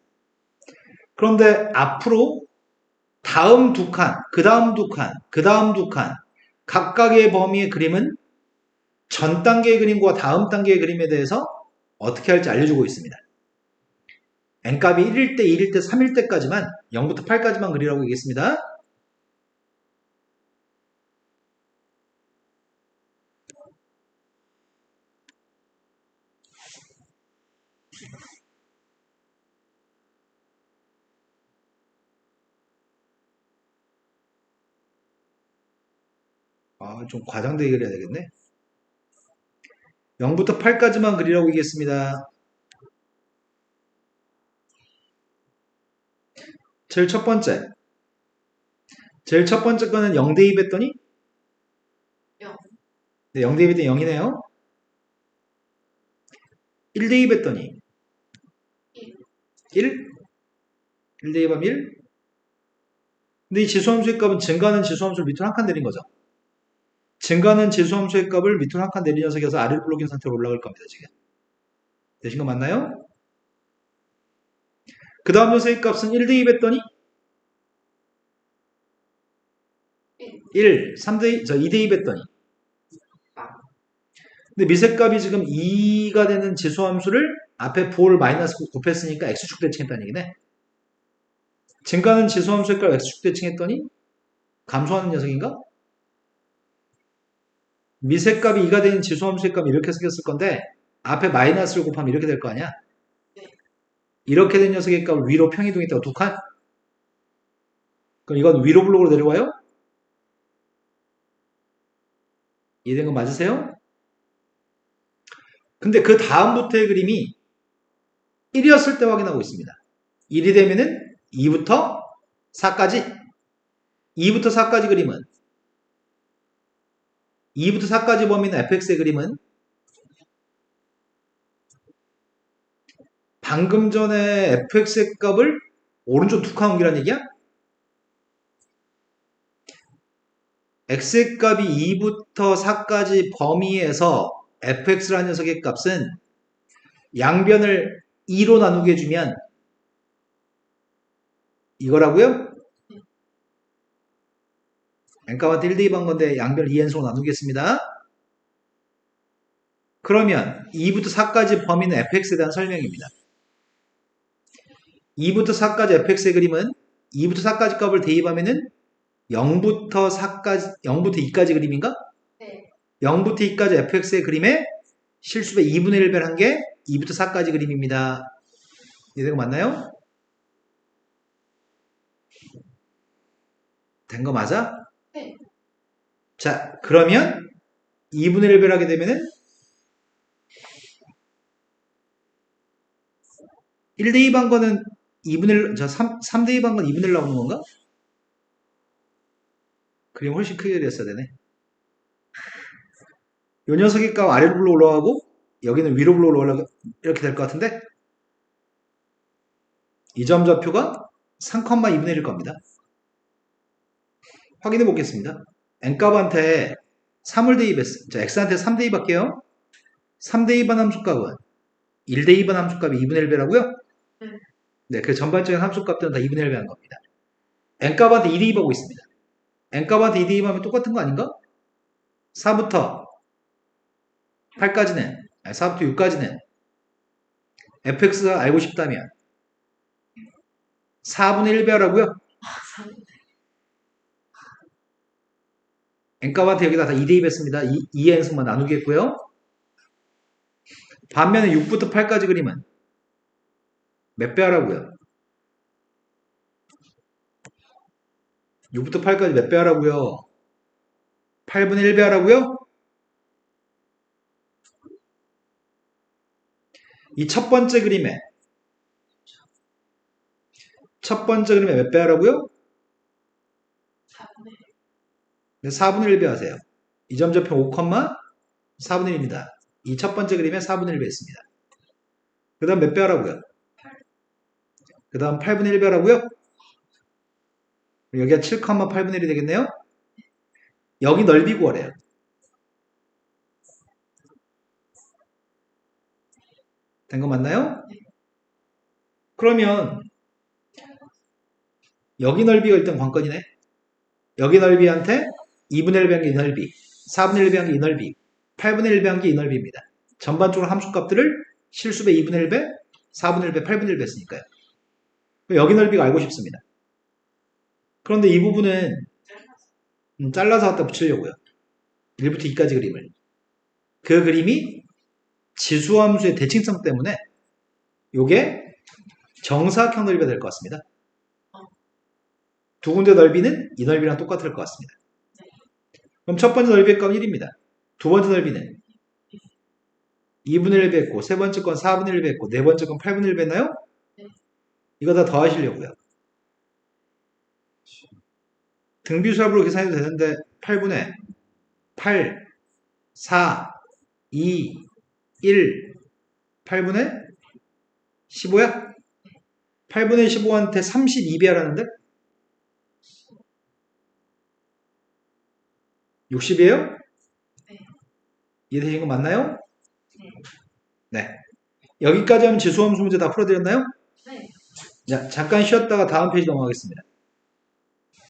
그런데 앞으로 다음 두 칸, 그 다음 두 칸, 그 다음 두 칸 각각의 범위의 그림은 전 단계의 그림과 다음 단계의 그림에 대해서 어떻게 할지 알려주고 있습니다. n값이 1일 때, 2일 때, 3일 때까지만 0부터 8까지만 그리라고 얘기했습니다. 좀 과장되게 그려야 되겠네. 0부터 8까지만 그리라고 얘기했습니다. 제일 첫 번째 거는 0 대입했더니 0. 네, 0 대입했더니 0이네요. 1 대입했더니 1? 1 대입하면 1? 근데 이 지수함수의 값은 증가하는 지수함수를 밑으로 한 칸 내린 거죠. 증가하는 지수함수의 값을 밑으로 한 칸 내린 녀석이어서 아래로 블록인 상태로 올라갈 겁니다. 지금 되신 거 맞나요? 그 다음 녀석의 값은 1 대입했더니 1, 3 대입, 2 대입했더니 근데 미세값이 지금 2가 되는 지수함수를 앞에 4를 마이너스 곱했으니까 x축 대칭했다는 얘기네. 증가하는 지수함수의 값 x축 대칭했더니 감소하는 녀석인가? 미세값이 2가 되는 지수함수의 값이 이렇게 생겼을 건데 앞에 마이너스를 곱하면 이렇게 될 거 아니야? 이렇게 된 녀석의 값을 위로 평이동했다고 두 칸? 그럼 이건 위로 블록으로 내려와요? 이해된 거 맞으세요? 근데 그 다음부터의 그림이 1이었을 때 확인하고 있습니다. 1이 되면은 2부터 4까지 2부터 4까지 그림은 2부터 4까지 범위는 fx의 그림은 방금 전에 fx의 값을 오른쪽 두 칸 옮기라는 얘기야? x의 값이 2부터 4까지 범위에서 fx라는 녀석의 값은 양변을 2로 나누게 해주면 이거라고요? n값한테 1 대입한 건데 양변을 2n수로 나누겠습니다. 그러면 2부터 4까지 범위는 fx에 대한 설명입니다. 2부터 4까지 fx의 그림은 2부터 4까지 값을 대입하면은 0부터 4까지, 0부터 2까지 그림인가? 네. 0부터 2까지 fx의 그림의 실수배 2분의 1배를 한 게 2부터 4까지 그림입니다. 이해된 거 맞나요? 된 거 맞아? 네. 자, 그러면 2분의 1배를 하게 되면은 1 대입한 거는 2분의 1, 3 대입한 건 2분의 1 나오는 건가? 그림 훨씬 크게 그렸어야 되네. 요 녀석의 값 아래로 불러 올라가고 여기는 위로 불러 올라가고 이렇게 될 것 같은데 이 점 좌표가 3,2분의 1일 겁니다. 확인해 보겠습니다. n값한테 3을 대입했어. 자, x한테 3 대입할게요. 3 대입한 함수값은 1 대입한 함수값이 2분의 1배라고요? 네, 그 전반적인 함수값들은 다 2분의 1배 한 겁니다. n값한테 2 대입하고 있습니다. n값한테 2 대입하면 똑같은 거 아닌가? 4부터 8까지는, 4부터 6까지는 fx가 알고 싶다면 4분의 1배 하라고요? n값한테 여기다 다 2 대입했습니다. 2의 행승만 나누겠고요. 반면에 6부터 8까지 그림은 몇 배 하라고요? 6부터 8까지 몇 배 하라고요? 8분의 1배 하라고요? 이 첫 번째 그림에 몇 배 하라고요? 4분의 1배 하세요. 이 점 좌표 5, 4분의 1입니다. 이 첫 번째 그림에 4분의 1배 했습니다. 그 다음 몇 배 하라고요? 그 다음 8분의 1배 하라고요? 여기가 7,8분의 1이 되겠네요? 여기 넓이 구하래요. 된 거 맞나요? 그러면 여기 넓이가 일단 관건이네. 여기 넓이한테 2분의 1배 한 게 이 넓이, 4분의 1배 한 게 이 넓이, 8분의 1배 한 게 이 넓이입니다. 전반적으로 함수값들을 실수배 2분의 1배, 4분의 1배, 8분의 1배 했으니까요. 여기 넓이가 알고 싶습니다. 그런데 이 부분은 잘라서 갖다 붙이려고요. 1부터 2까지 그림을. 그 그림이 지수함수의 대칭성 때문에 이게 정사각형 넓이가 될 것 같습니다. 두 군데 넓이는 이 넓이랑 똑같을 것 같습니다. 그럼 첫 번째 넓이의 값은 1입니다. 두 번째 넓이는 2분의 1배 했고, 세 번째 건 4분의 1배 했고, 네 번째 건 8분의 1배 했나요? 이거 다 더하시려고요. 등비수합으로 계산해도 되는데 8분의 8, 4, 2, 1, 8분의 15야? 8분의 15한테 32배 하라는데? 60이에요? 이해되신 거 맞나요? 네. 여기까지 하면 지수함수 문제 다 풀어드렸나요? 네. 자, 잠깐 쉬었다가 다음 페이지 넘어가겠습니다.